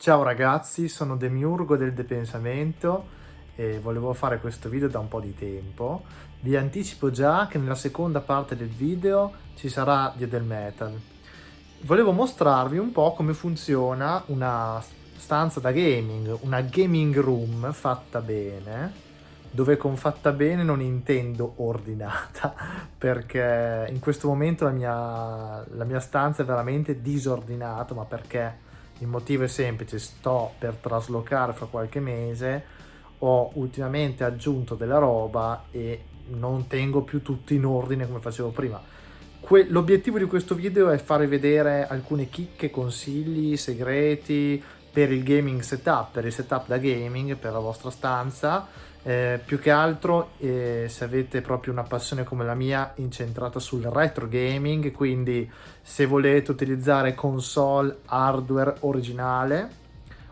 Ciao ragazzi, sono Demiurgo del Depensamento e volevo fare questo video da un po' di tempo. Vi anticipo già che nella seconda parte del video ci sarà Dio del Metal. Volevo mostrarvi un po' come funziona una stanza da gaming, una gaming room fatta bene, dove con fatta bene non intendo ordinata, perché in questo momento la mia stanza è veramente disordinata, ma perché il motivo è semplice: sto per traslocare fra qualche mese, ho ultimamente aggiunto della roba e non tengo più tutto in ordine come facevo prima. L'obiettivo di questo video è fare vedere alcune chicche, consigli, segreti per il gaming setup, per il setup da gaming, per la vostra stanza. Più che altro, se avete proprio una passione come la mia incentrata sul retro gaming, quindi se volete utilizzare console hardware originale,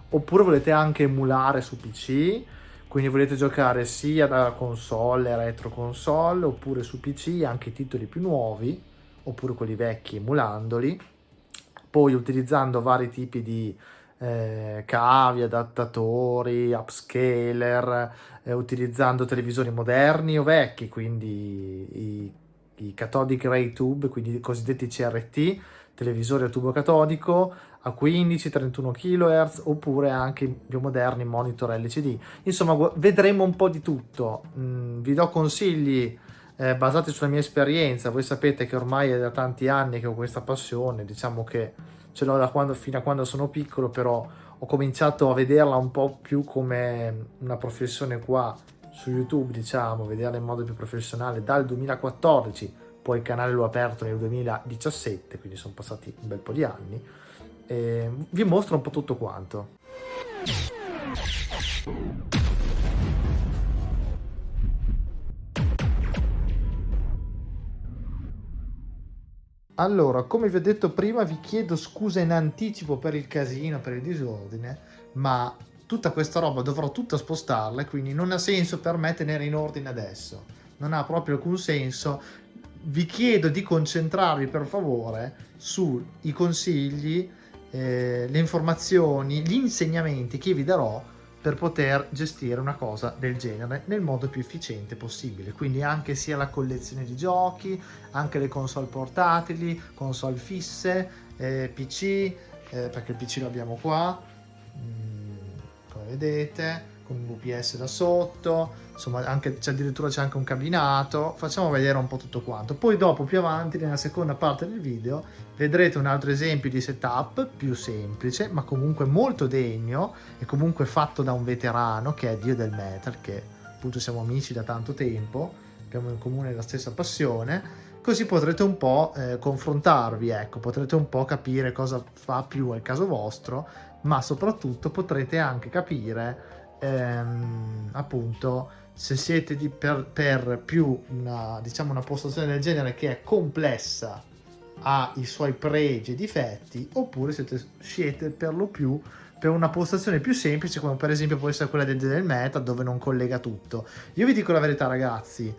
oppure volete anche emulare su PC, quindi volete giocare sia da console, retro console, oppure su PC anche titoli più nuovi, oppure quelli vecchi emulandoli, poi utilizzando vari tipi di cavi, adattatori, upscaler, utilizzando televisori moderni o vecchi, quindi i cathodic ray tube, quindi i cosiddetti CRT, televisori a tubo catodico a 15-31 kHz, oppure anche i più moderni monitor LCD. Insomma, vedremo un po' di tutto. Vi do consigli basati sulla mia esperienza. Voi sapete che ormai è da tanti anni che ho questa passione, diciamo che ce l'ho fino a quando sono piccolo, però ho cominciato a vederla un po' più come una professione qua su YouTube, diciamo, vederla in modo più professionale dal 2014, poi il canale l'ho aperto nel 2017, quindi sono passati un bel po' di anni. E vi mostro un po' tutto quanto. Allora, come vi ho detto prima, vi chiedo scusa in anticipo per il casino, per il disordine, ma tutta questa roba dovrò tutta spostarla, quindi non ha senso per me tenere in ordine adesso. Non ha proprio alcun senso. Vi chiedo di concentrarvi per favore sui consigli, le informazioni, gli insegnamenti che vi darò per poter gestire una cosa del genere nel modo più efficiente possibile. Quindi anche sia la collezione di giochi, anche le console portatili, console fisse, PC, perché il PC lo abbiamo qua, come vedete, con un UPS da sotto, insomma addirittura c'è anche un cabinato. Facciamo vedere un po' tutto quanto, poi dopo più avanti nella seconda parte del video vedrete un altro esempio di setup più semplice ma comunque molto degno e comunque fatto da un veterano che è Dio del Metal, che appunto siamo amici da tanto tempo, abbiamo in comune la stessa passione, così potrete un po' confrontarvi, ecco, potrete un po' capire cosa fa più al caso vostro, ma soprattutto potrete anche capire appunto se siete per più diciamo una postazione del genere che è complessa, ha i suoi pregi e difetti, oppure siete per lo più per una postazione più semplice, come per esempio può essere quella del meta, dove non collega tutto. Io vi dico la verità ragazzi,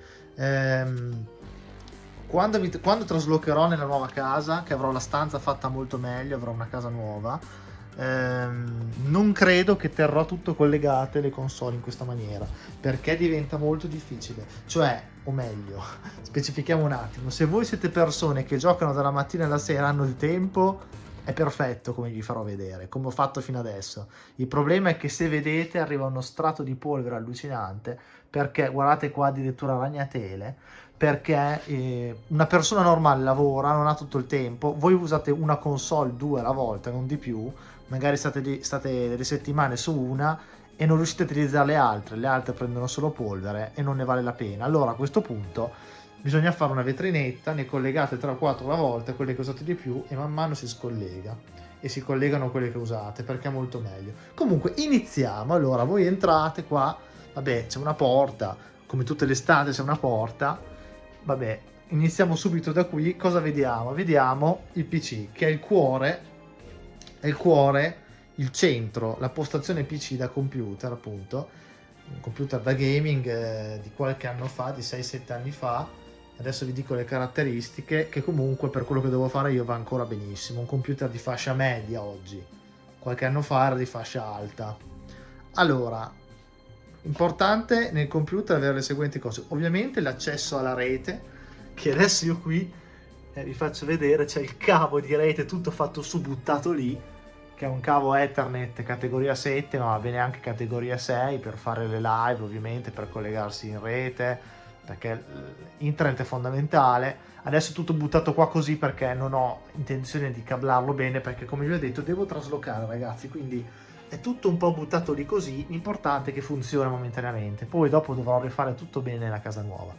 quando traslocherò nella nuova casa, che avrò la stanza fatta molto meglio, avrò una casa nuova, non credo che terrò tutto collegate le console in questa maniera, perché diventa molto difficile. Cioè, o meglio, specifichiamo un attimo: se voi siete persone che giocano dalla mattina alla sera, hanno il tempo, è perfetto come vi farò vedere, come ho fatto fino adesso. Il problema è che se vedete arriva uno strato di polvere allucinante, perché guardate qua addirittura ragnatele, perché una persona normale lavora, non ha tutto il tempo, voi usate una console 2 alla volta, non di più, magari state delle settimane su una e non riuscite a utilizzare le altre prendono solo polvere e non ne vale la pena. Allora a questo punto bisogna fare una vetrinetta, ne collegate 3 o 4 alla volta, quelle che usate di più, e man mano si scollega e si collegano quelle che usate, perché è molto meglio. Comunque iniziamo. Allora voi entrate qua, vabbè, c'è una porta, come tutte le stanze c'è una porta, vabbè, iniziamo subito da qui. Cosa vediamo? Vediamo il PC, che è il cuore, il centro, la postazione PC da computer, appunto, un computer da gaming di qualche anno fa, di 6-7 anni fa. Adesso vi dico le caratteristiche, che comunque per quello che devo fare io va ancora benissimo. Un computer di fascia media oggi, qualche anno fa era di fascia alta. Allora, importante nel computer avere le seguenti cose: ovviamente l'accesso alla rete, che adesso io qui vi faccio vedere, c'è il cavo di rete tutto fatto su, buttato lì, che è un cavo Ethernet categoria 7, ma va bene anche categoria 6 per fare le live, ovviamente, per collegarsi in rete, perché internet è fondamentale. Adesso è tutto buttato qua così perché non ho intenzione di cablarlo bene, perché come vi ho detto devo traslocare, ragazzi, quindi è tutto un po' buttato lì così. L'importante è che funziona momentaneamente, poi dopo dovrò rifare tutto bene nella casa nuova.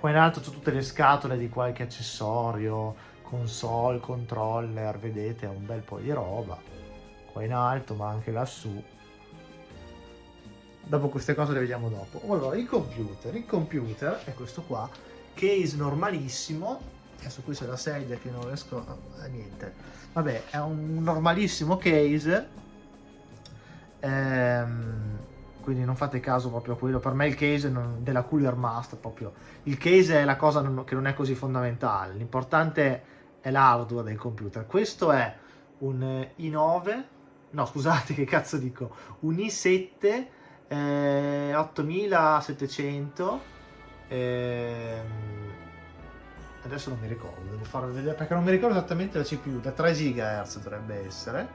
Qua in alto c'ho tutte le scatole di qualche accessorio, console, controller, vedete, è un bel po' di roba qua in alto, ma anche lassù. Dopo queste cose le vediamo dopo. Allora, il computer è questo qua, case normalissimo. Adesso qui c'è la sedia che non riesco a niente. Vabbè, è un normalissimo case, quindi non fate caso proprio a quello. Per me il case della Cooler Master, proprio il case è la cosa che non è così fondamentale, l'importante è l'hardware del computer. Questo è un i9, no scusate, che cazzo dico, un i7 8700, adesso non mi ricordo, devo farlo vedere perché non mi ricordo esattamente la CPU, da 3 GHz dovrebbe essere.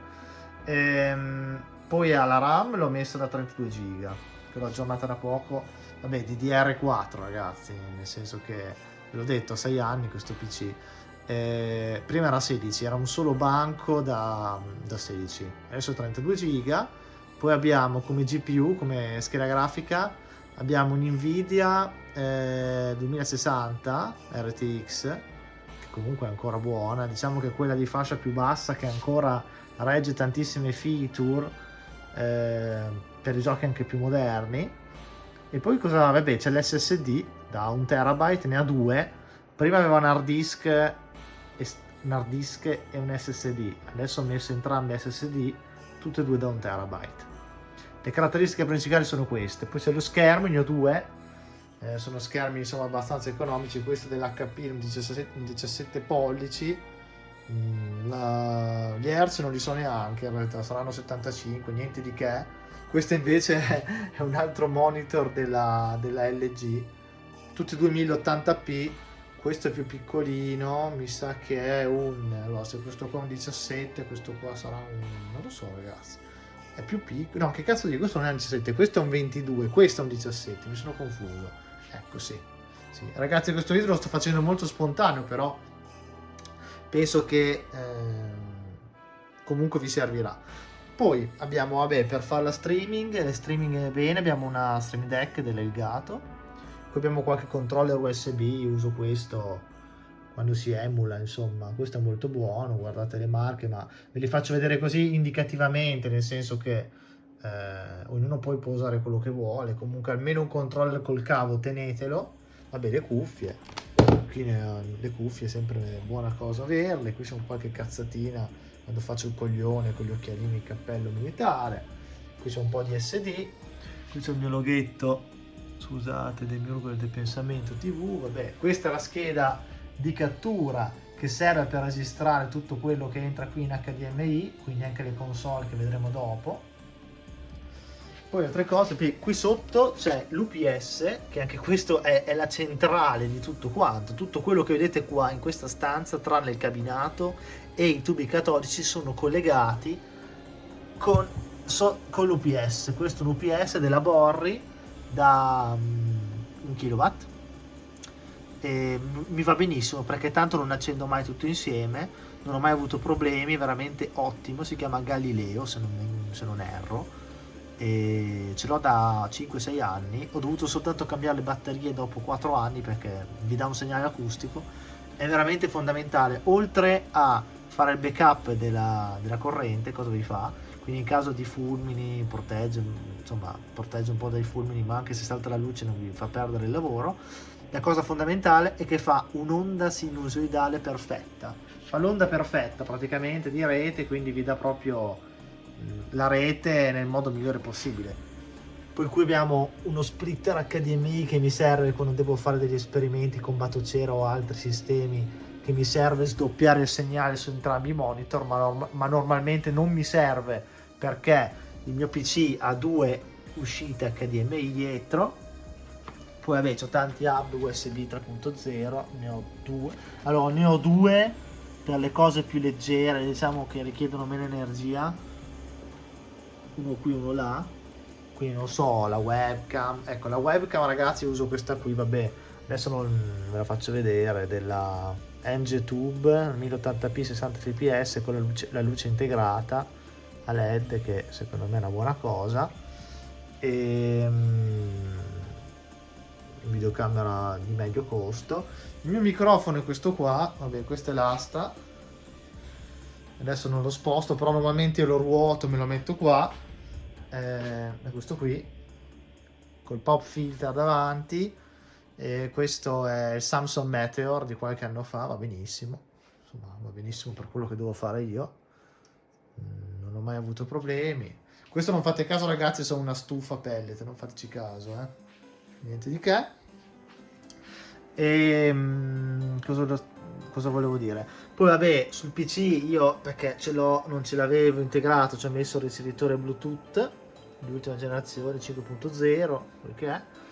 Poi alla RAM l'ho messa da 32 GB, che l'ho aggiornata da poco. Vabbè, DDR4 ragazzi, nel senso che ve l'ho detto, 6 anni questo PC. Prima era 16, era un solo banco da 16, adesso 32 GB. Poi abbiamo come GPU, come scheda grafica, abbiamo un Nvidia 2060 RTX, che comunque è ancora buona, diciamo che è quella di fascia più bassa che ancora regge tantissime feature per i giochi anche più moderni. E poi cosa? Vabbè, c'è l'SSD da 1 terabyte, ne ha 2. Prima aveva un hard disk e un SSD, adesso ho messo entrambi SSD, tutte e due da 1 terabyte. Le caratteristiche principali sono queste. Poi c'è lo schermo, ne ho 2, sono schermi insomma abbastanza economici. Questo dell'HP, un 17 pollici, gli hertz non li so neanche, in realtà saranno 75, niente di che. Questo invece è un altro monitor della LG, tutti e due 1080p. Questo è più piccolino, mi sa che è allora, se questo qua è un 17, questo qua sarà non lo so ragazzi, è più piccolo, no, che cazzo di, questo non è un 17, questo è un 22, questo è un 17, mi sono confuso. Ecco, sì, ragazzi, questo video lo sto facendo molto spontaneo, però penso che comunque vi servirà. Poi abbiamo, vabbè, per fare le streaming bene, abbiamo una Stream Deck dell'Elgato. Poi abbiamo qualche controller USB, uso questo quando si emula, insomma. Questo è molto buono, guardate le marche, ma ve li faccio vedere così indicativamente, nel senso che ognuno poi può usare quello che vuole. Comunque almeno un controller col cavo tenetelo. Vabbè, le cuffie, qui le cuffie è sempre buona cosa averle. Qui c'è qualche cazzatina quando faccio il coglione con gli occhialini e il cappello militare. Qui c'è un po' di SD, qui c'è il mio loghetto, scusate, del mio del pensamento TV. Vabbè, questa è la scheda di cattura che serve per registrare tutto quello che entra qui in HDMI, quindi anche le console che vedremo dopo. Poi altre cose, qui sotto c'è l'UPS, che anche questo è la centrale di tutto quanto. Tutto quello che vedete qua in questa stanza, tranne il cabinato e i tubi catodici, sono collegati con l'UPS. Questo è un UPS della Borri da 1 kW. E mi va benissimo perché tanto non accendo mai tutto insieme, non ho mai avuto problemi, veramente ottimo. Si chiama Galileo, se non erro, e ce l'ho da 5-6 anni. Ho dovuto soltanto cambiare le batterie dopo 4 anni perché vi dà un segnale acustico. È veramente fondamentale, oltre a fare il backup della corrente, cosa vi fa? Quindi in caso di fulmini protegge un po' dai fulmini, ma anche se salta la luce non vi fa perdere il lavoro. La cosa fondamentale è che fa un'onda sinusoidale perfetta, fa l'onda perfetta praticamente di rete, quindi vi dà proprio la rete nel modo migliore possibile. Poi qui abbiamo uno splitter HDMI che mi serve quando devo fare degli esperimenti con Batocera o altri sistemi, che mi serve sdoppiare il segnale su entrambi i monitor, ma normalmente non mi serve perché il mio PC ha 2 uscite HDMI dietro, poi vabbè c'ho tanti hub USB 3.0, ne ho 2, allora ne ho 2 per le cose più leggere, diciamo che richiedono meno energia, uno qui uno là, quindi non so, la webcam, ecco la webcam ragazzi uso questa qui, vabbè adesso non ve la faccio vedere, della NGTube 1080p 60 fps con la luce integrata a LED, che secondo me è una buona cosa, e videocamera di medio costo. Il mio microfono è questo qua, vabbè questa è l'asta, adesso non lo sposto, però normalmente io lo ruoto, me lo metto qua, è questo qui col pop filter davanti, e questo è il Samsung Meteor di qualche anno fa, va benissimo, insomma va benissimo per quello che devo fare io, non ho mai avuto problemi. Questo non fate caso ragazzi, sono una stufa pellet, non fateci caso, niente di che. E cosa volevo dire? Poi vabbè sul PC io, perché ce l'ho, non ce l'avevo integrato, ci ho messo il ricevitore Bluetooth di ultima generazione 5.0, perché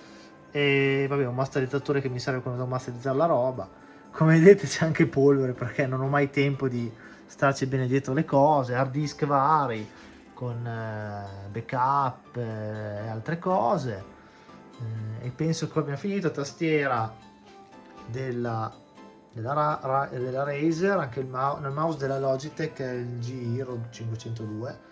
e vabbè un masterizzatore che mi serve quando devo masterizzare la roba. Come vedete c'è anche polvere perché non ho mai tempo di starci bene dietro le cose, hard disk vari con backup e altre cose, e penso che abbia finito. Tastiera della Razer, anche il mouse della Logitech è il G Hero 502.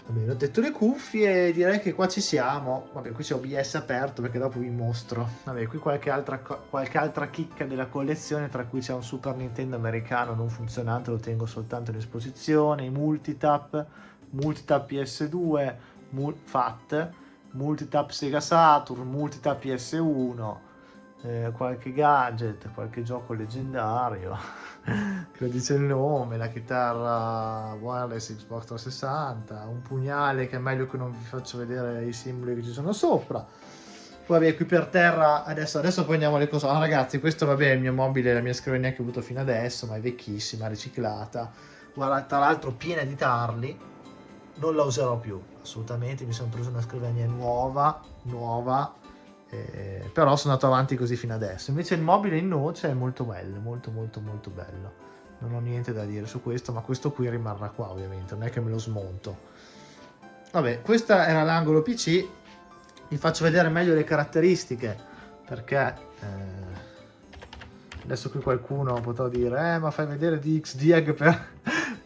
Vabbè, ho detto le cuffie, direi che qua ci siamo. Vabbè, qui c'è OBS aperto perché dopo vi mostro. Vabbè, qui qualche altra chicca della collezione, tra cui c'è un Super Nintendo americano non funzionante, lo tengo soltanto in esposizione, i multitap PS2, FAT, multitap Sega Saturn, multitap PS1, qualche gadget, qualche gioco leggendario che lo dice il nome, la chitarra wireless Xbox 360, un pugnale che è meglio che non vi faccio vedere i simboli che ci sono sopra. Poi vabbè, qui per terra adesso poi andiamo alle console. Ragazzi, questo vabbè è il mio mobile, la mia scrivania che ho avuto fino adesso, ma è vecchissima, riciclata, guarda, tra l'altro piena di tarli, non la userò più assolutamente. Mi sono preso una scrivania nuova, però sono andato avanti così fino adesso. Invece il mobile in noce è molto bello, molto bello, non ho niente da dire su questo, ma questo qui rimarrà qua ovviamente, non è che me lo smonto. Vabbè, questa era l'angolo PC, vi faccio vedere meglio le caratteristiche, perché adesso qui qualcuno potrà dire ma fai vedere di XDiag per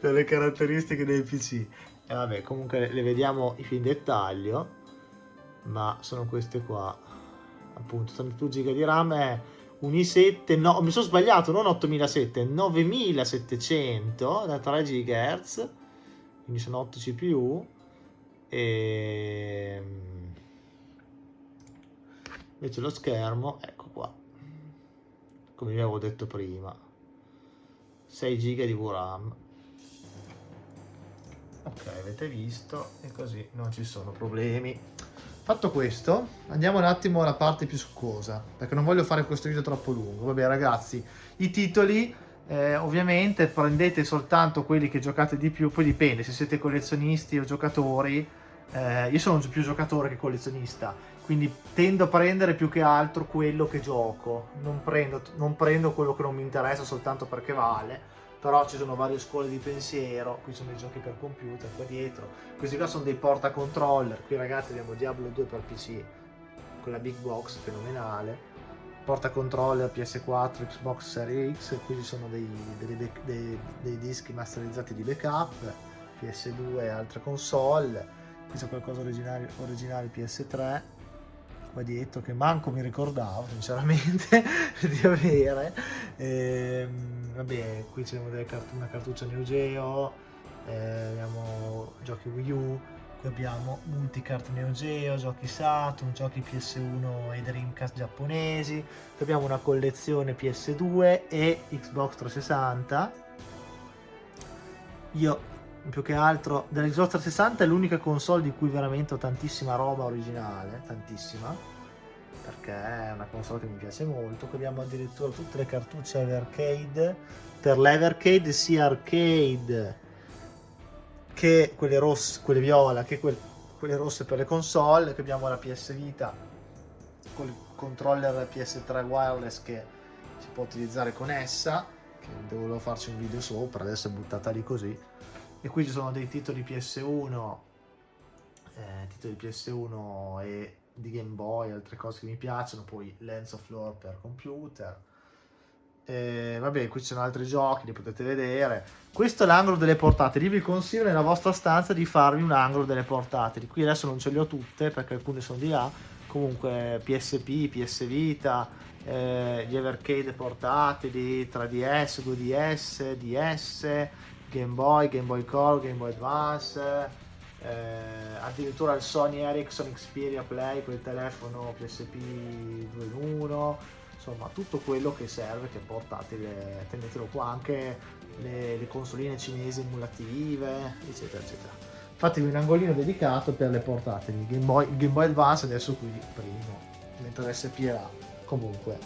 le caratteristiche del PC, e vabbè comunque le vediamo in dettaglio, ma sono queste qua, appunto 32 GB di RAM, è un i7, no, mi sono sbagliato, non 8007, 9700 da 3 GHz, quindi sono 8 CPU, e invece lo schermo, ecco qua, come vi avevo detto prima, 6 GB di VRAM. Ok, avete visto, e così non ci sono problemi. Fatto questo, andiamo un attimo alla parte più succosa, perché non voglio fare questo video troppo lungo. Vabbè ragazzi, i titoli ovviamente prendete soltanto quelli che giocate di più, poi dipende se siete collezionisti o giocatori. Io sono più giocatore che collezionista, quindi tendo a prendere più che altro quello che gioco, non prendo quello che non mi interessa soltanto perché vale. Però ci sono varie scuole di pensiero, qui sono i giochi per computer, qua dietro, questi qua sono dei porta controller, qui ragazzi abbiamo Diablo 2 per PC, con la big box fenomenale, porta controller PS4, Xbox Series X, qui ci sono dei dischi masterizzati di backup, PS2 e altre console, qui c'è qualcosa originale PS3, qua dietro che manco mi ricordavo sinceramente di avere. Vabbè, qui c'è una cartuccia Neo Geo, abbiamo giochi Wii U, qui abbiamo multicart Neo Geo, giochi Saturn, giochi PS1 e Dreamcast giapponesi, qui abbiamo una collezione PS2 e Xbox 360. Io più che altro dell'Xbox 360 è l'unica console di cui veramente ho tantissima roba originale, tantissima, perché è una console che mi piace molto. Qui abbiamo addirittura tutte le cartucce Evercade, per l'Evercade sia arcade che quelle rosse, quelle viola, che quelle rosse per le console, che abbiamo la PS Vita con il controller PS3 wireless che si può utilizzare con essa, che dovevo farci un video sopra, adesso è buttata lì così. E qui ci sono dei titoli PS1, e di Game Boy, altre cose che mi piacciono, poi Lens of Lore per computer. Vabbè, qui ci sono altri giochi, li potete vedere. Questo è l'angolo delle portatili. Vi consiglio nella vostra stanza di farvi un angolo delle portatili. Qui adesso non ce le ho tutte perché alcune sono di là. Comunque PSP, PS Vita, gli Evercade portatili, 3DS, 2DS, DS, Game Boy Color, Game Boy Advance, addirittura il Sony Ericsson Xperia Play, quel telefono PSP 2 in 1. Insomma, tutto quello che serve, che portatile, tenetelo qua, anche le consoline cinesi emulative, eccetera, eccetera. Fatevi un angolino dedicato per le portatili. Il Game Boy Advance adesso qui primo, mentre l'SP era comunque.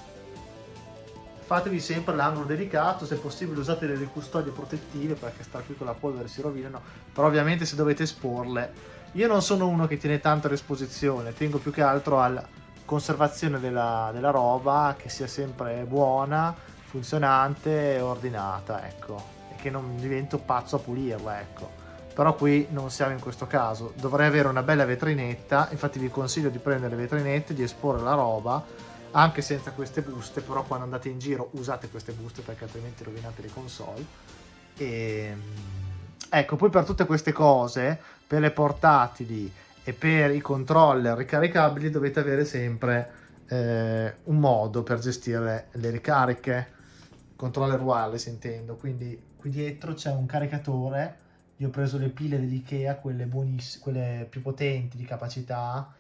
Fatevi sempre l'angolo dedicato, se possibile usate delle custodie protettive perché star qui con la polvere si rovinano, però ovviamente se dovete esporle. Io non sono uno che tiene tanto l'esposizione, tengo più che altro al conservazione della roba, che sia sempre buona, funzionante e ordinata, ecco, e che non divento pazzo a pulirla, ecco. Però qui non siamo in questo caso, dovrei avere una bella vetrinetta, infatti vi consiglio di prendere le vetrinette, di esporre la roba anche senza queste buste, però quando andate in giro usate queste buste perché altrimenti rovinate le console. E ecco, poi per tutte queste cose, per le portatili e per i controller ricaricabili dovete avere sempre un modo per gestire le ricariche, controller wireless intendo. Quindi qui dietro c'è un caricatore, io ho preso le pile dell'Ikea, quelle buonissime, quelle più potenti di capacità,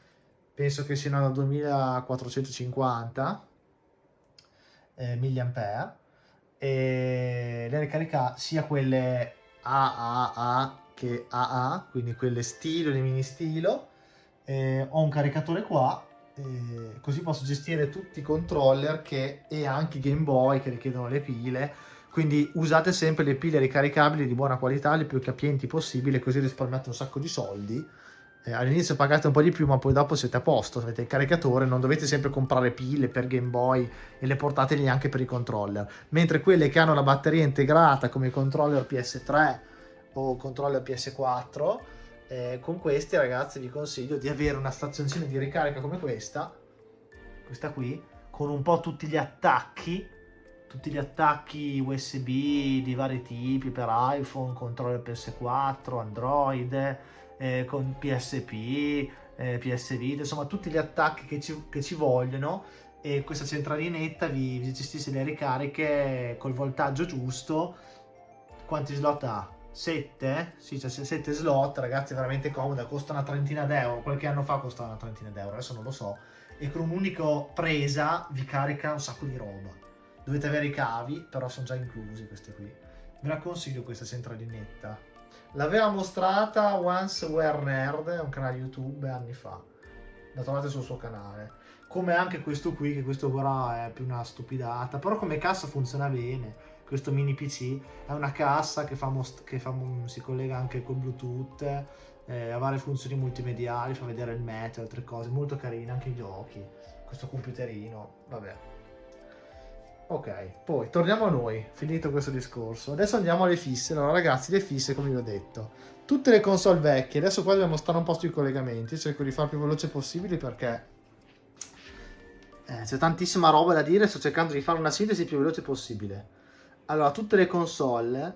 penso che siano da 2450 mAh, e le ricarica sia quelle AAA che AA, quindi quelle stilo, le mini stilo. Ho un caricatore qua, così posso gestire tutti i controller e anche i Game Boy che richiedono le pile. Quindi usate sempre le pile ricaricabili di buona qualità, le più capienti possibile, così risparmiate un sacco di soldi. All'inizio pagate un po' di più, ma poi dopo siete a posto, avete il caricatore, non dovete sempre comprare pile per Game Boy e le portate neanche per i controller. Mentre quelle che hanno la batteria integrata, come i controller PS3 o controller PS4, con questi ragazzi vi consiglio di avere una stazioncina di ricarica come questa qui, con un po' tutti gli attacchi USB di vari tipi per iPhone, controller PS4, Android, con PSP, PS Vita, insomma tutti gli attacchi che ci vogliono, e questa centralinetta vi gestisce le ricariche col voltaggio giusto. Quanti slot ha? 7? Sì, c'è 7 slot, ragazzi, veramente comoda, costa una trentina d'euro, qualche anno fa costava una trentina d'euro, adesso non lo so, e con un'unica presa vi carica un sacco di roba. Dovete avere i cavi, però sono già inclusi questi qui. Ve la consiglio questa centralinetta. L'aveva mostrata Once Were Nerd, un canale YouTube, anni fa. La trovate sul suo canale. Come anche questo qui, che questo qua è più una stupidata, però come cassa funziona bene. Questo mini PC è una cassa che si collega anche con Bluetooth, ha varie funzioni multimediali, fa vedere il meteo e altre cose, molto carina, anche i giochi. Questo computerino, vabbè. Ok, poi torniamo a noi, finito questo discorso. Adesso andiamo alle fisse. Allora ragazzi, le fisse, come vi ho detto, tutte le console vecchie, adesso qua dobbiamo stare un po' sui collegamenti, cerco di far più veloce possibile perché c'è tantissima roba da dire, sto cercando di fare una sintesi il più veloce possibile. Allora, tutte le console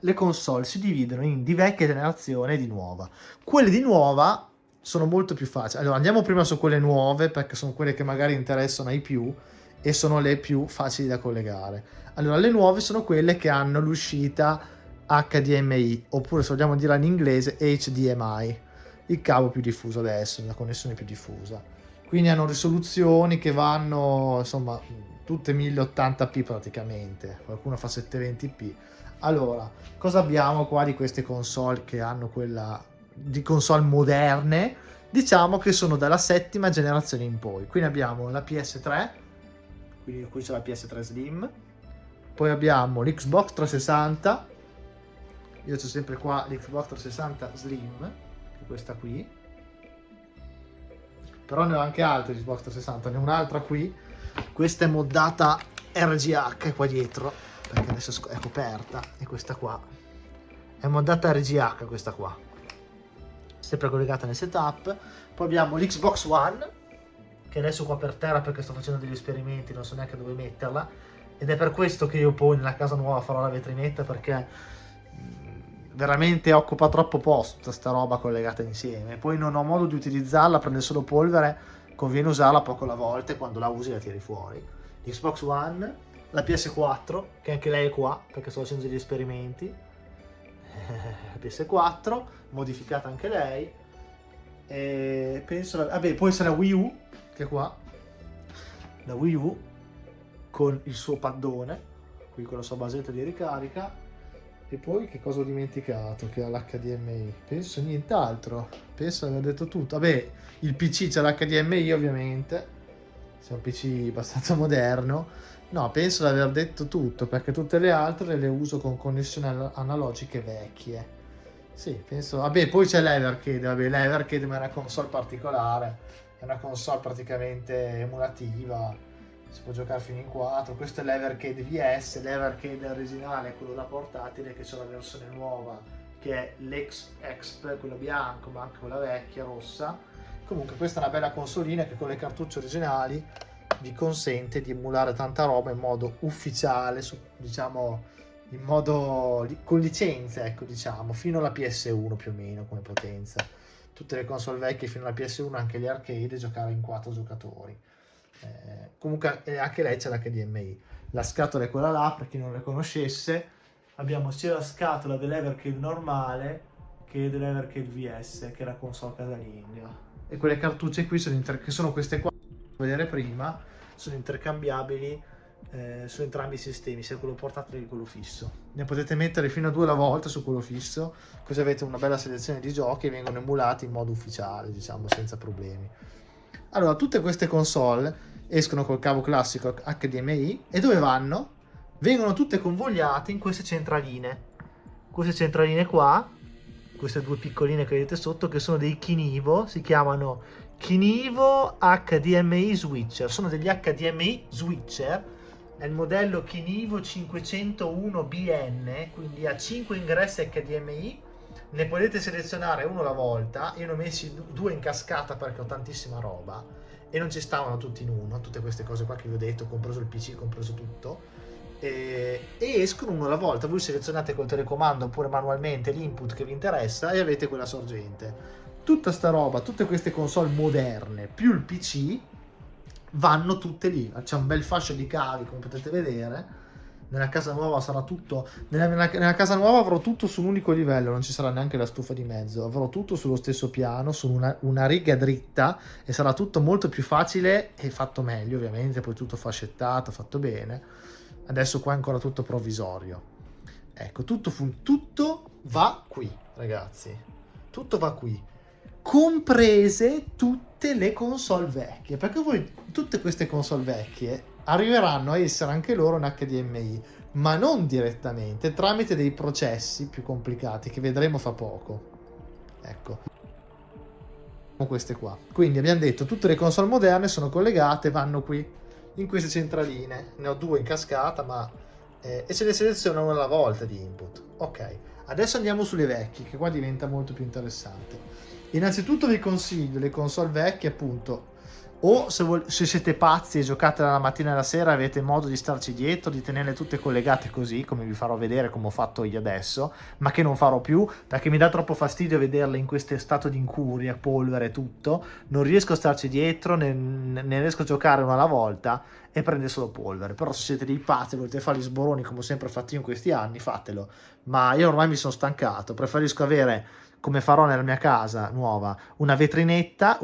si dividono di vecchia generazione e di nuova. Quelle di nuova sono molto più facili. Allora, andiamo prima su quelle nuove, perché sono quelle che magari interessano ai più e sono le più facili da collegare. Allora, le nuove sono quelle che hanno l'uscita HDMI, oppure se vogliamo dirla in inglese HDMI, il cavo più diffuso adesso, la connessione più diffusa. Quindi hanno risoluzioni che vanno, insomma, tutte 1080p praticamente, qualcuno fa 720p. Allora, cosa abbiamo qua di queste console che hanno quella di console moderne? Diciamo che sono dalla 7ª generazione in poi. Quindi abbiamo la PS3, quindi qui c'è la PS3 Slim, poi abbiamo l'Xbox 360, Io c'ho sempre qua l'Xbox 360 Slim, che è questa qui, però ne ho anche altre Xbox 360, ne ho un'altra qui, questa è moddata RGH qua dietro, perché adesso è coperta, e questa qua è moddata RGH, questa qua, sempre collegata nel setup. Poi abbiamo l'Xbox One, che adesso qua per terra perché sto facendo degli esperimenti, non so neanche dove metterla, ed è per questo che io poi nella casa nuova farò la vetrinetta, perché veramente occupa troppo posto tutta sta roba collegata insieme, poi non ho modo di utilizzarla, prende solo polvere, conviene usarla poco alla volta e quando la usi la tiri fuori. L'Xbox One, la PS4, che anche lei è qua perché sto facendo degli esperimenti, la PS4 modificata anche lei, e penso vabbè, poi c'è la Wii U, che è qua, la Wii U con il suo paddone qui con la sua basetta di ricarica. E poi che cosa ho dimenticato che ha l'HDMI? Penso nient'altro, penso di aver detto tutto. Vabbè, il PC c'ha l'HDMI ovviamente, c'è un PC abbastanza moderno. No, penso di aver detto tutto, perché tutte le altre le uso con connessioni analogiche vecchie. Sì, penso. Vabbè, poi c'è l'Evercade, vabbè, l'Evercade è una console particolare, è una console praticamente emulativa, si può giocare fino in 4. Questo è l'Evercade VS, l'Evercade originale è quello da portatile, che c'è la versione nuova che è l'Exp, quello bianco, ma anche quella vecchia, rossa. Comunque questa è una bella consolina che con le cartucce originali vi consente di emulare tanta roba in modo ufficiale, diciamo in modo con licenza, ecco, diciamo, fino alla PS1 più o meno come potenza. Tutte le console vecchie fino alla PS1, anche gli arcade, giocare in 4 giocatori. Comunque anche lei c'è l'HDMI. La scatola è quella là, per chi non le conoscesse. Abbiamo sia la scatola dell'Evercade normale che dell'Evercade VS, che è la console casalinga. E quelle cartucce qui sono che sono queste qua, vedere prima, sono intercambiabili su entrambi i sistemi, sia quello portatile che quello fisso. Ne potete mettere fino a 2 alla volta su quello fisso, così avete una bella selezione di giochi e vengono emulati in modo ufficiale, diciamo, senza problemi. Allora, tutte queste console escono col cavo classico HDMI e dove vanno? Vengono tutte convogliate in queste centraline. Queste centraline qua, queste due piccoline che vedete sotto, che sono dei Kinivo, si chiamano Kinivo HDMI Switcher. Sono degli HDMI Switcher. È il modello Kinivo 501BN, quindi ha 5 ingressi HDMI. Ne potete selezionare uno alla volta. Io ne ho messi 2 in cascata perché ho tantissima roba e non ci stavano tutti in uno, tutte queste cose qua che vi ho detto, compreso il PC, compreso tutto, e escono uno alla volta. Voi selezionate col telecomando oppure manualmente l'input che vi interessa e avete quella sorgente. Tutta sta roba, tutte queste console moderne più il PC vanno tutte lì. C'è un bel fascio di cavi, come potete vedere. Nella casa nuova sarà tutto, nella casa nuova avrò tutto su un unico livello, non ci sarà neanche la stufa di mezzo, avrò tutto sullo stesso piano, su una riga dritta, e sarà tutto molto più facile e fatto meglio, ovviamente, poi tutto fascettato, fatto bene. Adesso qua è ancora tutto provvisorio. Ecco, tutto va qui, ragazzi, tutto va qui, comprese tutte le console vecchie, perché voi tutte queste console vecchie arriveranno a essere anche loro in HDMI, ma non direttamente, tramite dei processi più complicati che vedremo fra poco. Ecco, queste qua. Quindi abbiamo detto tutte le console moderne sono collegate, vanno qui in queste centraline. Ne ho 2 in cascata, ma e se le seleziono una alla volta di input. Ok, adesso andiamo sulle vecchie, che qua diventa molto più interessante. Innanzitutto vi consiglio le console vecchie, appunto, o se siete pazzi e giocate dalla mattina alla sera, avete modo di starci dietro, di tenerle tutte collegate così, come vi farò vedere, come ho fatto io adesso, ma che non farò più perché mi dà troppo fastidio vederle in questo stato di incuria, polvere e tutto. Non riesco a starci dietro, ne riesco a giocare una alla volta e prende solo polvere. Però se siete dei pazzi e volete fare gli sboroni come ho sempre fatto io in questi anni, fatelo, ma io ormai mi sono stancato, preferisco avere, come farò nella mia casa nuova, una vetrinetta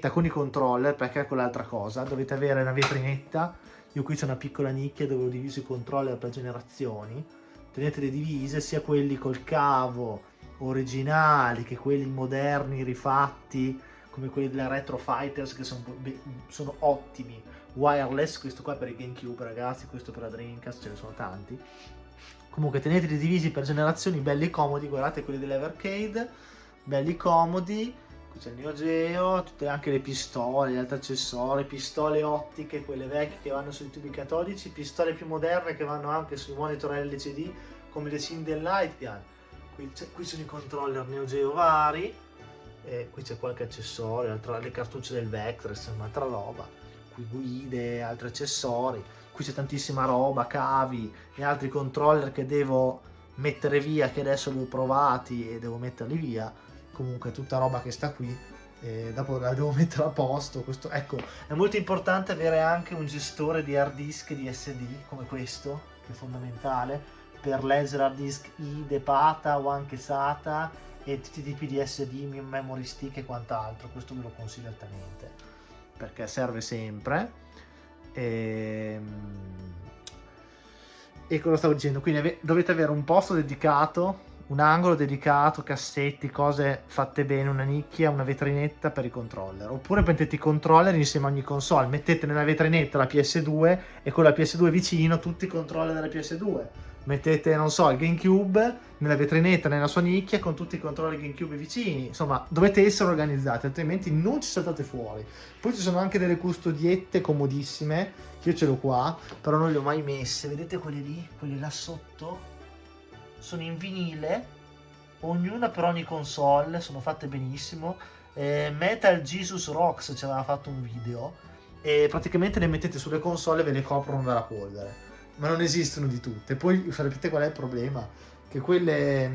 con i controller, perché è quell'altra cosa, dovete avere una vetrinetta. Io qui c'è una piccola nicchia dove ho diviso i controller per generazioni, tenetele divise, sia quelli col cavo originali che quelli moderni rifatti, come quelli della Retro Fighters, che sono ottimi, wireless, questo qua per il GameCube, ragazzi, questo per la Dreamcast, ce ne sono tanti. Comunque teneteli divisi per generazioni, belli comodi, guardate quelli dell'Evercade, belli comodi. Qui c'è il Neo Geo, tutte anche le pistole, gli altri accessori, pistole ottiche, quelle vecchie che vanno sui tubi catodici, pistole più moderne che vanno anche sui monitor LCD come le Signal Light. Qui sono i controller Neo Geo vari, qui c'è qualche accessorio, le cartucce del Vectrex, un'altra roba, qui guide, altri accessori, qui c'è tantissima roba, cavi e altri controller che devo mettere via, che adesso li ho provati e devo metterli via. Comunque tutta roba che sta qui, dopo la devo mettere a posto. Questo, ecco, è molto importante avere anche un gestore di hard disk e di SD come questo, che è fondamentale per leggere hard disk IDE, PATA o anche SATA e tutti i tipi di SD, memory stick e quant'altro. Questo ve lo consiglio altamente perché serve sempre. E cosa stavo dicendo? Quindi dovete avere un posto dedicato, un angolo dedicato, cassetti, cose fatte bene, una nicchia, una vetrinetta per i controller. Oppure mettete i controller insieme a ogni console, mettete nella vetrinetta la PS2 e con la PS2 vicino tutti i controller della PS2. Mettete, non so, il GameCube nella vetrinetta, nella sua nicchia, con tutti i controller GameCube vicini. Insomma, dovete essere organizzati, altrimenti non ci saltate fuori. Poi ci sono anche delle custodiette comodissime, che io ce l'ho qua, però non le ho mai messe. Vedete quelle lì? Quelle là sotto? Sono in vinile, ognuna per ogni console, sono fatte benissimo. Metal Jesus Rocks ci aveva fatto un video e praticamente le mettete sulle console e ve le coprono dalla polvere, ma non esistono di tutte. Poi sapete qual è il problema? Che quelle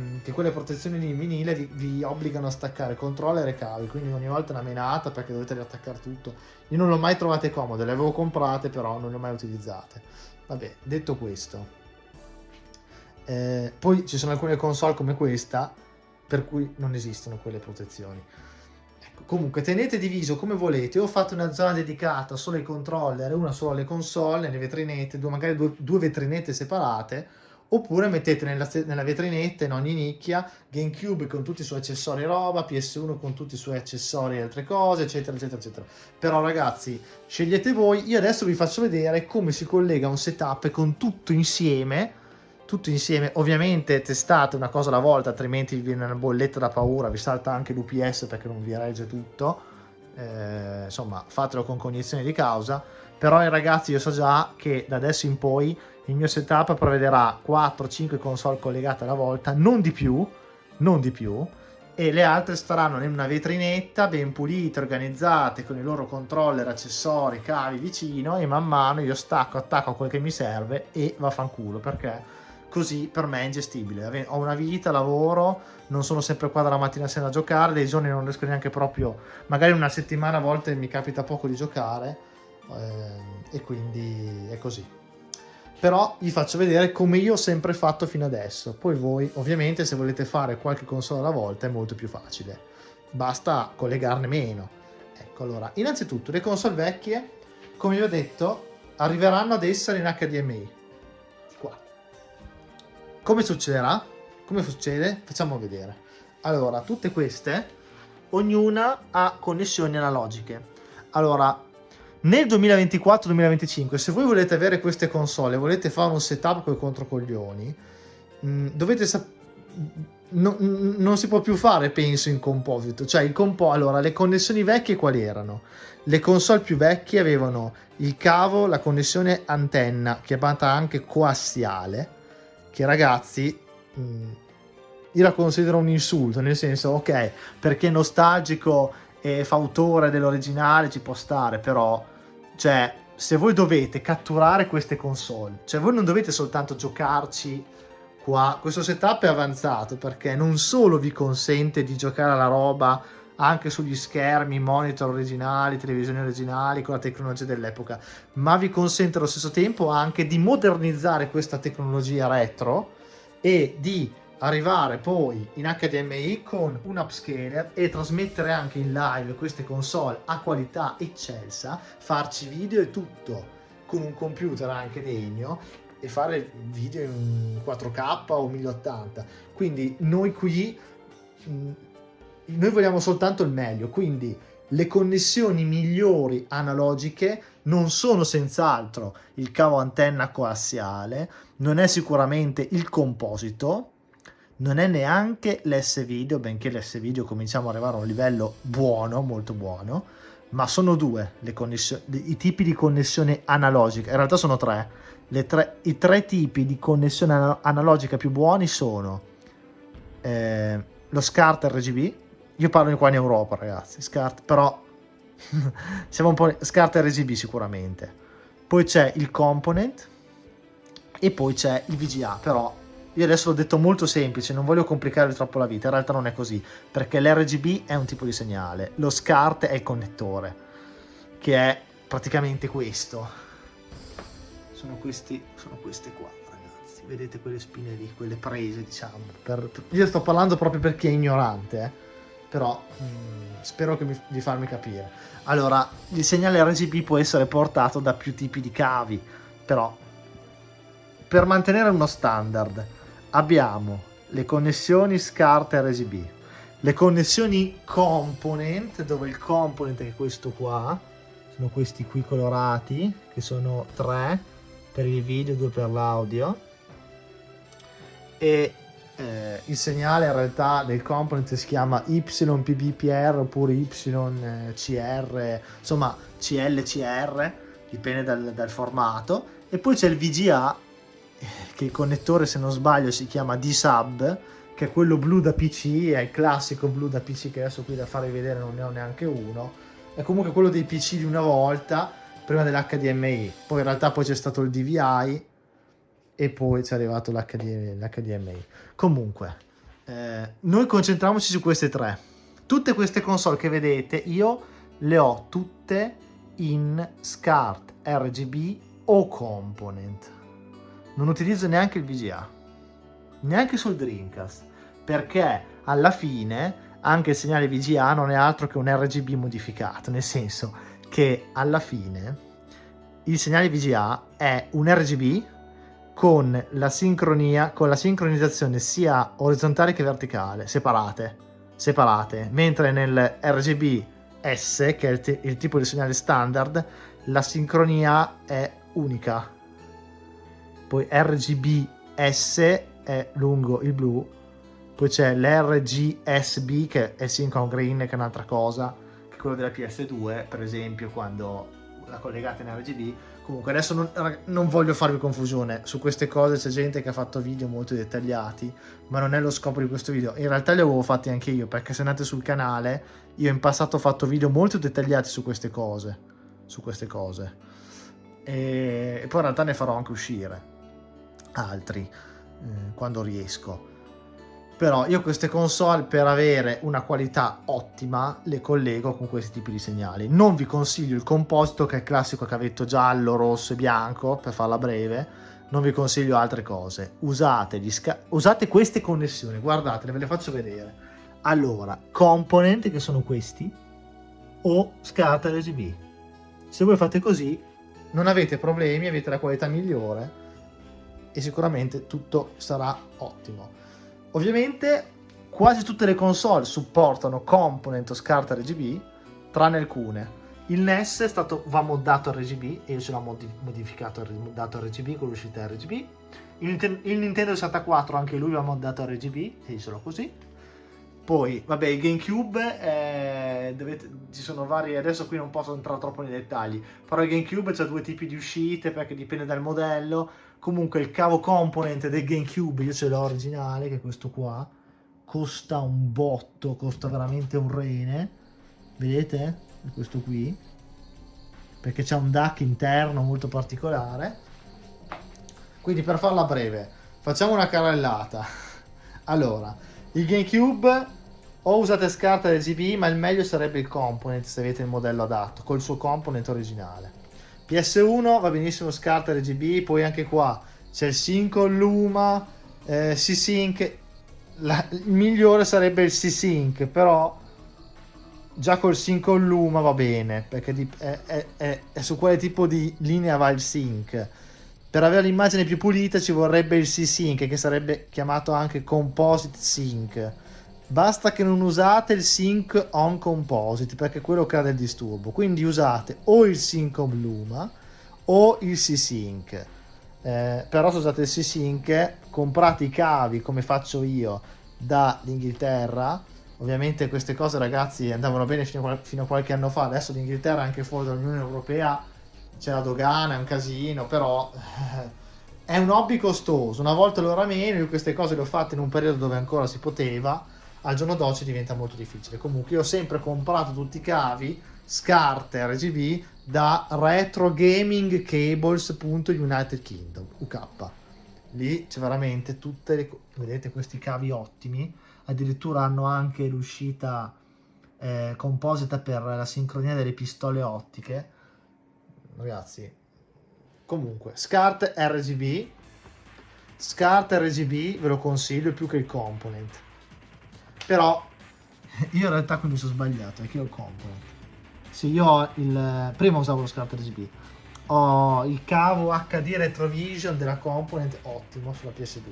protezioni di vinile vi obbligano a staccare controller e cavi, quindi ogni volta è una menata perché dovete riattaccare tutto. Io non le ho mai trovate comode, le avevo comprate però non le ho mai utilizzate. Vabbè, detto questo, poi ci sono alcune console come questa per cui non esistono quelle protezioni. Ecco, comunque tenete diviso come volete, o fate una zona dedicata solo ai controller e una solo alle console, nelle vetrinette, magari due vetrinette separate, oppure mettete nella vetrinetta in ogni nicchia GameCube con tutti i suoi accessori e roba, PS1 con tutti i suoi accessori e altre cose, eccetera eccetera eccetera. Però ragazzi, scegliete voi. Io adesso vi faccio vedere come si collega un setup con tutto insieme, ovviamente testate una cosa alla volta, altrimenti vi viene una bolletta da paura, vi salta anche l'UPS perché non vi regge tutto. Insomma, fatelo con cognizione di causa. Però ragazzi, io so già che da adesso in poi il mio setup prevederà 4-5 console collegate alla volta, non di più, e le altre staranno in una vetrinetta ben pulite, organizzate, con i loro controller, accessori, cavi vicino, e man mano io attacco quel che mi serve e vaffanculo, perché così per me è ingestibile. Ho una vita, lavoro, non sono sempre qua dalla mattina a sera a giocare, dei giorni non riesco neanche proprio, magari una settimana a volte mi capita poco di giocare, e quindi è così. Però vi faccio vedere come io ho sempre fatto fino adesso. Poi voi ovviamente se volete fare qualche console alla volta è molto più facile, basta collegarne meno. Ecco, allora, innanzitutto le console vecchie, come vi ho detto, arriveranno ad essere in HDMI. Qua. Come succederà? Come succede? Facciamo vedere. Allora, tutte queste, ognuna ha connessioni analogiche. Allora, nel 2024-2025, se voi volete avere queste console e volete fare un setup con i controcoglioni, dovete non si può più fare, penso, in composito. Cioè, allora, le connessioni vecchie quali erano? Le console più vecchie avevano il cavo, la connessione antenna, chiamata anche coassiale, che ragazzi, io la considero un insulto, nel senso, ok, perché è nostalgico e fa autore dell'originale ci può stare, però, cioè, se voi dovete catturare queste console, cioè voi non dovete soltanto giocarci qua, questo setup è avanzato perché non solo vi consente di giocare alla roba anche sugli schermi, monitor originali, televisioni originali con la tecnologia dell'epoca, ma vi consente allo stesso tempo anche di modernizzare questa tecnologia retro e di arrivare poi in HDMI con un upscaler e trasmettere anche in live queste console a qualità eccelsa, farci video e tutto con un computer anche degno e fare video in 4K o 1080. Quindi noi qui noi vogliamo soltanto il meglio, quindi Le connessioni migliori analogiche non sono senz'altro il cavo antenna coassiale, non è sicuramente il composito, non è neanche l'S-Video, benché l'S-Video cominciamo ad arrivare a un livello buono, molto buono, ma sono due i tipi di connessione analogica. In realtà sono tre. I tre tipi di connessione analogica più buoni sono lo SCART RGB. Io parlo qua in Europa, ragazzi, SCART, però siamo un po' SCART RGB sicuramente. Poi c'è il component e poi c'è il VGA, però io adesso l'ho detto molto semplice, non voglio complicare troppo la vita, in realtà non è così, perché l'RGB è un tipo di segnale, lo SCART è il connettore, che è praticamente questo. Sono queste qua, ragazzi, vedete quelle spine lì, quelle prese, diciamo. Io sto parlando proprio per chi è ignorante, però spero di farmi capire. Allora, il segnale RGB può essere portato da più tipi di cavi, però per mantenere uno standard abbiamo le connessioni SCART RGB, le connessioni component, dove il component è questo qua, sono questi qui colorati, che sono 3 per il video, 2 per l'audio, e il segnale in realtà del component si chiama YPBPR oppure YCR, insomma CLCR, dipende dal formato. E poi c'è il VGA, che il connettore, se non sbaglio, si chiama D-Sub, che è quello blu da PC, è il classico blu da PC, che adesso qui da farvi vedere non ne ho neanche uno, è comunque quello dei PC di una volta, prima dell'HDMI. Poi in realtà poi c'è stato il DVI e poi c'è arrivato l'HDMI. Comunque, noi concentriamoci su queste tre. Tutte queste console che vedete io le ho tutte in SCART, RGB o component. Non utilizzo neanche il VGA, neanche sul Dreamcast, perché alla fine anche il segnale VGA non è altro che un RGB modificato, nel senso che alla fine il segnale VGA è un RGB con la sincronizzazione sia orizzontale che verticale, separate, mentre nel RGB S, che è il tipo di segnale standard, la sincronia è unica. Poi RGBS è lungo il blu, poi c'è l'RGSB che è Synchron Green, che è un'altra cosa, che è quello della PS2, per esempio, quando la collegate in RGB. Comunque adesso non voglio farvi confusione su queste cose, c'è gente che ha fatto video molto dettagliati, ma non è lo scopo di questo video. In realtà li avevo fatti anche io, perché se andate sul canale io in passato ho fatto video molto dettagliati su queste cose, e poi in realtà ne farò anche uscire altri quando riesco. Però io queste console, per avere una qualità ottima, le collego con questi tipi di segnali. Non vi consiglio il composito, che è il classico cavetto giallo, rosso e bianco, per farla breve. Non vi consiglio altre cose. Usate queste connessioni, guardatele, ve le faccio vedere. Allora, component, che sono questi, o SCART RGB. Se voi fate così non avete problemi, avete la qualità migliore e sicuramente tutto sarà ottimo. Ovviamente quasi tutte le console supportano component o SCART RGB, tranne alcune. Il NES va moddato RGB, e io ce l'ho modificato, moddato RGB con l'uscita RGB. Il Nintendo 64 anche lui va moddato RGB, e io ce l'ho così. Poi, vabbè, il GameCube, ci sono vari, adesso qui non posso entrare troppo nei dettagli, però il GameCube c'ha due tipi di uscite, perché dipende dal modello. Comunque il cavo component del GameCube, io ce l'ho originale, che è questo qua, costa un botto, costa veramente un rene, vedete? È questo qui, perché c'è un DAC interno molto particolare. Quindi, per farla breve, facciamo una carrellata. Allora, il GameCube, o usate SCART RGB, ma il meglio sarebbe il component se avete il modello adatto, col suo component originale. PS1 va benissimo SCART RGB, poi anche qua c'è il Sync Luma, C-Sync, il migliore sarebbe il C-Sync, però già col Sync Luma va bene, perché è su quale tipo di linea va il Sync. Per avere l'immagine più pulita ci vorrebbe il C-Sync, che sarebbe chiamato anche Composite Sync, basta che non usate il sync on composite perché quello crea il disturbo, quindi usate o il sync on Luma o il C-Sync. Però se usate il C-Sync comprate i cavi come faccio io dall'Inghilterra. Ovviamente queste cose, ragazzi, andavano bene fino a qualche anno fa. Adesso l'Inghilterra, anche fuori dall'Unione Europea, c'è la dogana, è un casino, però è un hobby costoso. Una volta l'ora meno, io queste cose le ho fatte in un periodo dove ancora si poteva, al giorno d'oggi diventa molto difficile. Comunque io ho sempre comprato tutti i cavi SCART RGB da Retro Gaming Cables.United Kingdom, UK. Lì c'è veramente tutte le... vedete questi cavi ottimi, addirittura hanno anche l'uscita composita per la sincronia delle pistole ottiche. Ragazzi, comunque SCART RGB ve lo consiglio più che il component, però io in realtà qui mi sono sbagliato, è che ho il component. Sì, io ho il... prima usavo lo SCART RGB, ho il cavo HD Retrovision della component ottimo sulla PS2.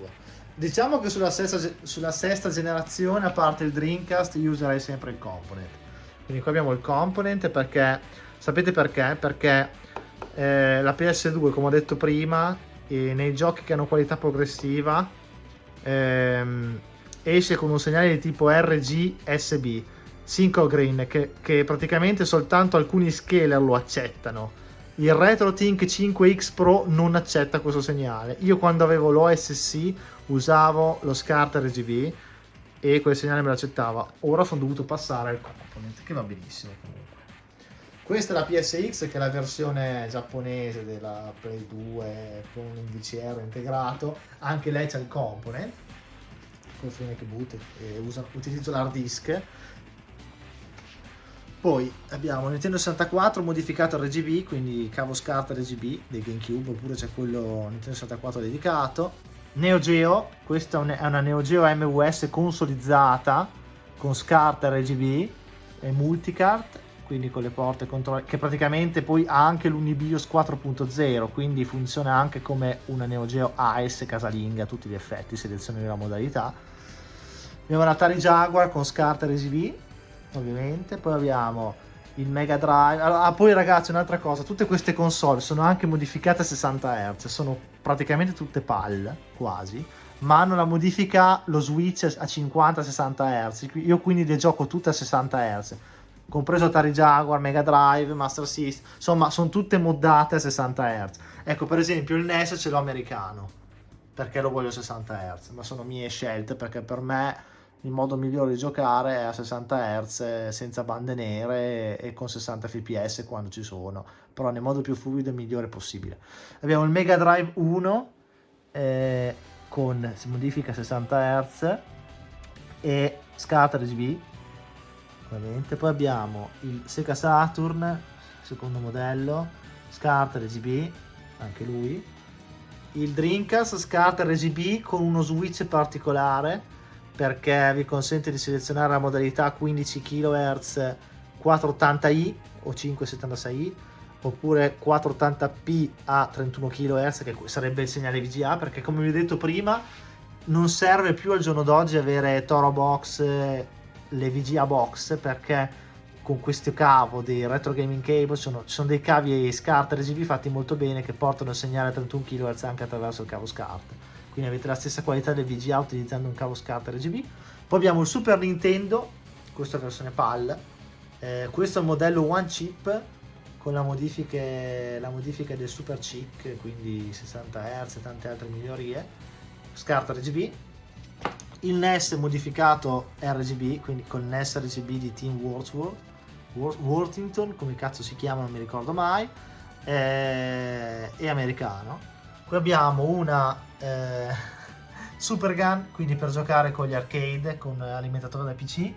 Diciamo che sulla sesta generazione, a parte il Dreamcast, io userei sempre il component. Quindi qua abbiamo il component perché, sapete perché? Perché la PS2, come ho detto prima, nei giochi che hanno qualità progressiva esce con un segnale di tipo RGSB, Sync Green, che praticamente soltanto alcuni scaler lo accettano. Il RetroTink 5X Pro non accetta questo segnale. Io quando avevo l'OSC usavo lo SCART RGB e quel segnale me lo accettava. Ora sono dovuto passare al component, che va benissimo comunque. Questa è la PSX, che è la versione giapponese della Play 2 con un VCR integrato. Anche lei c'ha il component, col fine che boot, utilizzo l'hard disk. Poi abbiamo Nintendo 64 modificato RGB, quindi cavo SCART RGB dei GameCube, oppure c'è quello Nintendo 64 dedicato. Neo Geo, questa è una Neo Geo MUS consolizzata con SCART RGB e multicart, quindi con le porte controllo, che praticamente poi ha anche l'Unibios 4.0, quindi funziona anche come una Neo Geo AS casalinga a tutti gli effetti, selezioni la modalità. Abbiamo l'Atari Jaguar con SCART RGB, ovviamente. Poi abbiamo il Mega Drive. Poi ragazzi, un'altra cosa, tutte queste console sono anche modificate a 60 Hz, sono praticamente tutte PAL quasi, ma hanno la modifica, lo switch a 50-60 Hz. Io quindi le gioco tutte a 60 Hz, compreso Atari Jaguar, Mega Drive, Master System, insomma sono tutte moddate a 60 Hz. Ecco, per esempio il NES ce l'ho americano perché lo voglio a 60 Hz, ma sono mie scelte, perché per me il modo migliore di giocare è a 60 Hz senza bande nere e con 60 fps quando ci sono, però nel modo più fluido e migliore possibile. Abbiamo il Mega Drive 1 con si modifica a 60 Hz e SCART RGB, ovviamente. Poi abbiamo il Sega Saturn, secondo modello, SCART RGB, anche lui. Il Dreamcast SCART RGB con uno switch particolare, perché vi consente di selezionare la modalità 15 kHz 480i o 576i, oppure 480p a 31 kHz, che sarebbe il segnale VGA, perché come vi ho detto prima non serve più al giorno d'oggi avere Toro Box, le VGA box, perché con questo cavo dei Retro Gaming Cable ci sono dei cavi SCART RGB fatti molto bene che portano il segnale a 31 kHz anche attraverso il cavo SCART, quindi avete la stessa qualità del VGA utilizzando un cavo SCART RGB. Poi abbiamo il Super Nintendo, questa versione PAL, questo è il modello One Chip con la modifica del Super Chic, quindi 60 Hz e tante altre migliorie, SCART RGB. Il NES modificato RGB, quindi con il NES RGB di Team Worthington, come cazzo si chiama non mi ricordo mai, è americano. Qui abbiamo una Super Gun, quindi per giocare con gli arcade, con alimentatore da PC,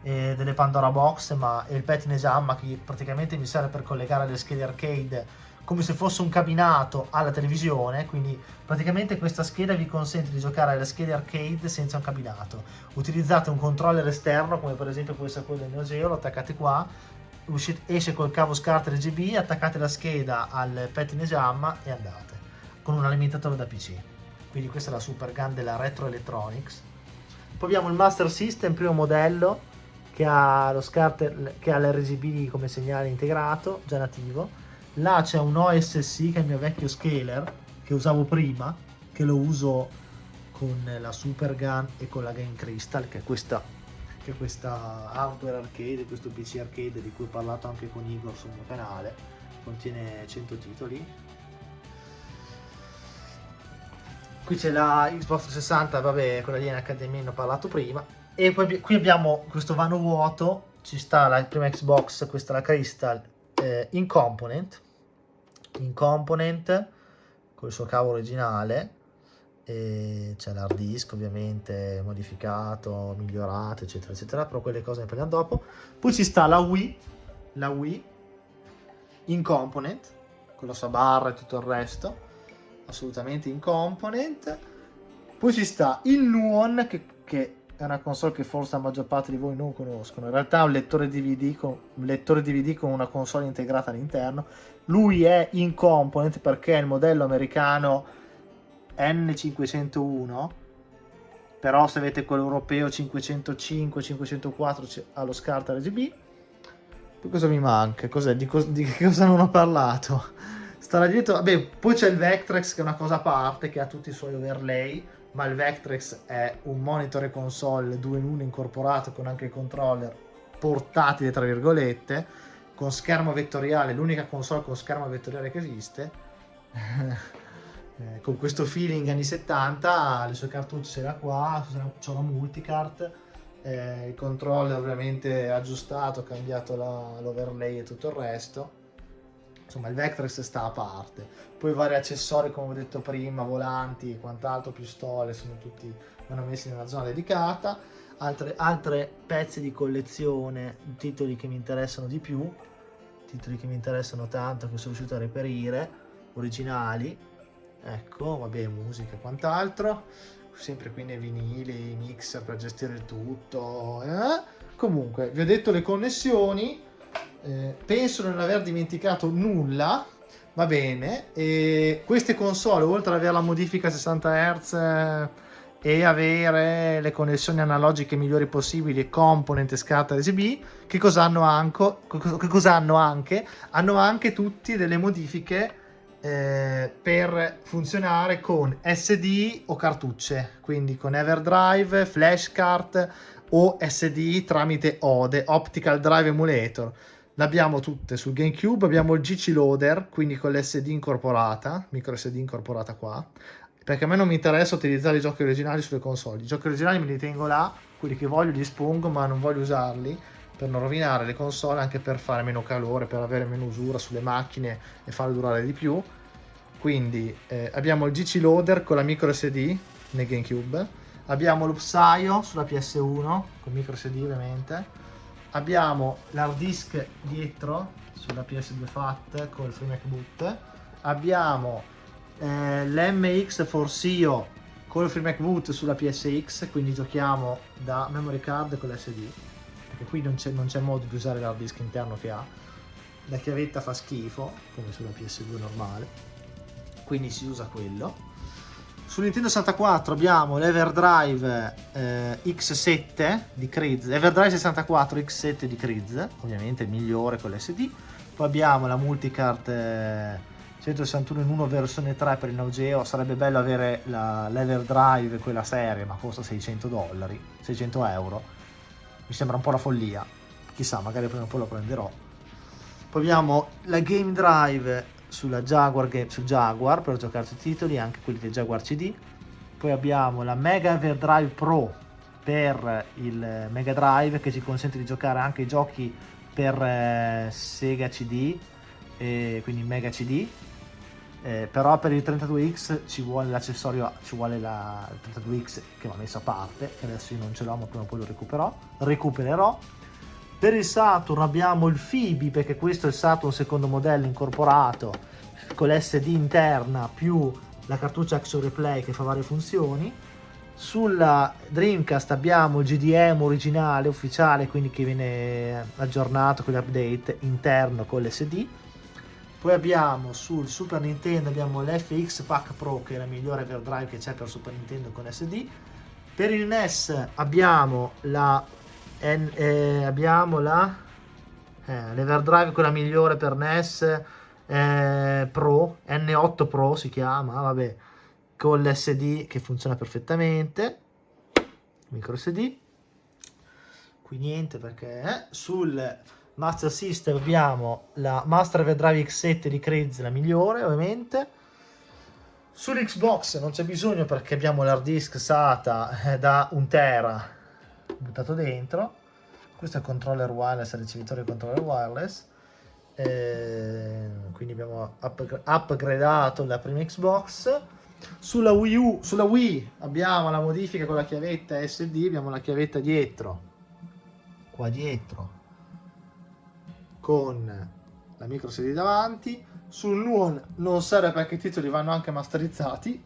e delle Pandora Box, e il Pettine Jamma, che praticamente mi serve per collegare le schede arcade come se fosse un cabinato alla televisione, quindi praticamente questa scheda vi consente di giocare alle schede arcade senza un cabinato. Utilizzate un controller esterno, come per esempio può essere quello del Neo Geo, lo attaccate qua, esce col cavo SCART RGB, attaccate la scheda al Pettine Jamma e andate, con un alimentatore da PC. Quindi questa è la Super Gun della Retro Electronics. Poi abbiamo il Master System, primo modello, che ha lo SCART, che ha l'RGB come segnale integrato, già nativo. Là c'è un OSC, che è il mio vecchio scaler, che usavo prima, che lo uso con la Super Gun e con la Game Crystal, che è questa hardware arcade, questo PC arcade di cui ho parlato anche con Igor sul mio canale. Contiene 100 titoli. Qui c'è la Xbox 360, vabbè, quella lì in HDMI ne ho parlato prima. E poi qui abbiamo questo vano vuoto, ci sta la prima Xbox, questa la Crystal, in component con il suo cavo originale, e c'è l'hard disk ovviamente modificato, migliorato, eccetera eccetera, però quelle cose ne parliamo dopo. Poi ci sta la Wii in component con la sua barra e tutto il resto, assolutamente in component. Poi ci sta il Nuon, che è una console che forse la maggior parte di voi non conoscono. In realtà è un lettore DVD con una console integrata all'interno. Lui è in component perché è il modello americano N501, però se avete quello europeo 505, 504 ha lo SCART RGB. Poi cosa mi manca? Di che cosa non ho parlato? Starà dietro, vabbè, poi c'è il Vectrex, che è una cosa a parte, che ha tutti i suoi overlay, ma il Vectrex è un monitor e console 2 in 1 incorporato con anche il controller portatile, tra virgolette, con schermo vettoriale, l'unica console con schermo vettoriale che esiste. Con questo feeling anni 70, le sue cartucce ce l'ha qua, c'ho la multicart, il controller ovviamente aggiustato, cambiato l'overlay e tutto il resto. Insomma, il Vectrex sta a parte. Poi vari accessori, come ho detto prima, volanti e quant'altro, pistole, vanno messi nella zona dedicata. Altre pezzi di collezione, titoli che mi interessano di più, titoli che mi interessano tanto, che sono riuscito a reperire, originali. Ecco, vabbè, musica e quant'altro. Sempre qui nei vinili, mixer per gestire il tutto. Comunque, vi ho detto le connessioni. Penso di non aver dimenticato nulla. Va bene. E queste console, oltre ad avere la modifica 60 Hz e avere le connessioni analogiche migliori possibili e component e SCART RGB, che cosa hanno anche? Hanno anche tutti delle modifiche per funzionare con SD o cartucce, quindi con Everdrive, flashcard o SD tramite ODE, Optical Drive Emulator. L'abbiamo tutte sul GameCube. Abbiamo il GC Loader, quindi con l'SD incorporata, micro SD incorporata qua, perché a me non mi interessa utilizzare i giochi originali sulle console. I giochi originali me li tengo là, quelli che voglio li espongo, ma non voglio usarli per non rovinare le console, anche per fare meno calore, per avere meno usura sulle macchine e farle durare di più. Quindi abbiamo il GC Loader con la micro SD nel GameCube, abbiamo lo Psaio sulla PS1 con micro SD ovviamente, abbiamo l'hard disk dietro sulla PS2 FAT con il FreeMac Boot, abbiamo l'MX Forsio con il FreeMac Boot sulla PSX, quindi giochiamo da memory card con l'SD, perché qui non c'è modo di usare l'hard disk interno che ha, la chiavetta fa schifo come sulla PS2 normale, quindi si usa quello. Su Nintendo 64 abbiamo l'Everdrive X7 di Kriz, Everdrive 64 X7 di Kriz, ovviamente il migliore con l'SD. Poi abbiamo la multicart 161 in 1 versione 3 per il Neo Geo. Sarebbe bello avere l'Everdrive, quella serie, ma costa $600, 600 euro. Mi sembra un po' la follia, chissà, magari prima o poi lo prenderò. Poi abbiamo la Game Drive sul Jaguar per giocare sui titoli, anche quelli del Jaguar CD. Poi abbiamo la Mega Everdrive Pro per il Mega Drive, che ci consente di giocare anche i giochi per Sega CD, quindi Mega CD. Però per il 32X ci vuole l'accessorio, il 32X che va messo a parte, che adesso io non ce l'ho, ma prima o poi lo recupererò. Per il Saturn abbiamo il Phoebe, perché questo è il Saturn secondo modello incorporato con l'SD interna più la cartuccia Action Replay che fa varie funzioni. Sulla Dreamcast abbiamo il GDM originale ufficiale, quindi che viene aggiornato con l'update interno con l'SD. Poi abbiamo sul Super Nintendo abbiamo l'FX Pack Pro, che è la migliore Everdrive che c'è per Super Nintendo con SD. Per il NES abbiamo l'Everdrive, quella migliore per NES, Pro, N8 Pro si chiama, vabbè, con l'SD che funziona perfettamente, micro SD. Qui niente, perché sul Master System abbiamo la Master Everdrive X7 di Crazy, la migliore ovviamente. Sull'Xbox non c'è bisogno perché abbiamo l'hard disk SATA da 1 tera buttato dentro. Questo è il controller wireless, il ricevitore controller wireless. Quindi abbiamo upgradato la prima Xbox. Sulla Wii abbiamo la modifica con la chiavetta SD, abbiamo la chiavetta dietro, qua dietro, con la micro SD davanti. Sul Nuon non serve perché i titoli vanno anche masterizzati,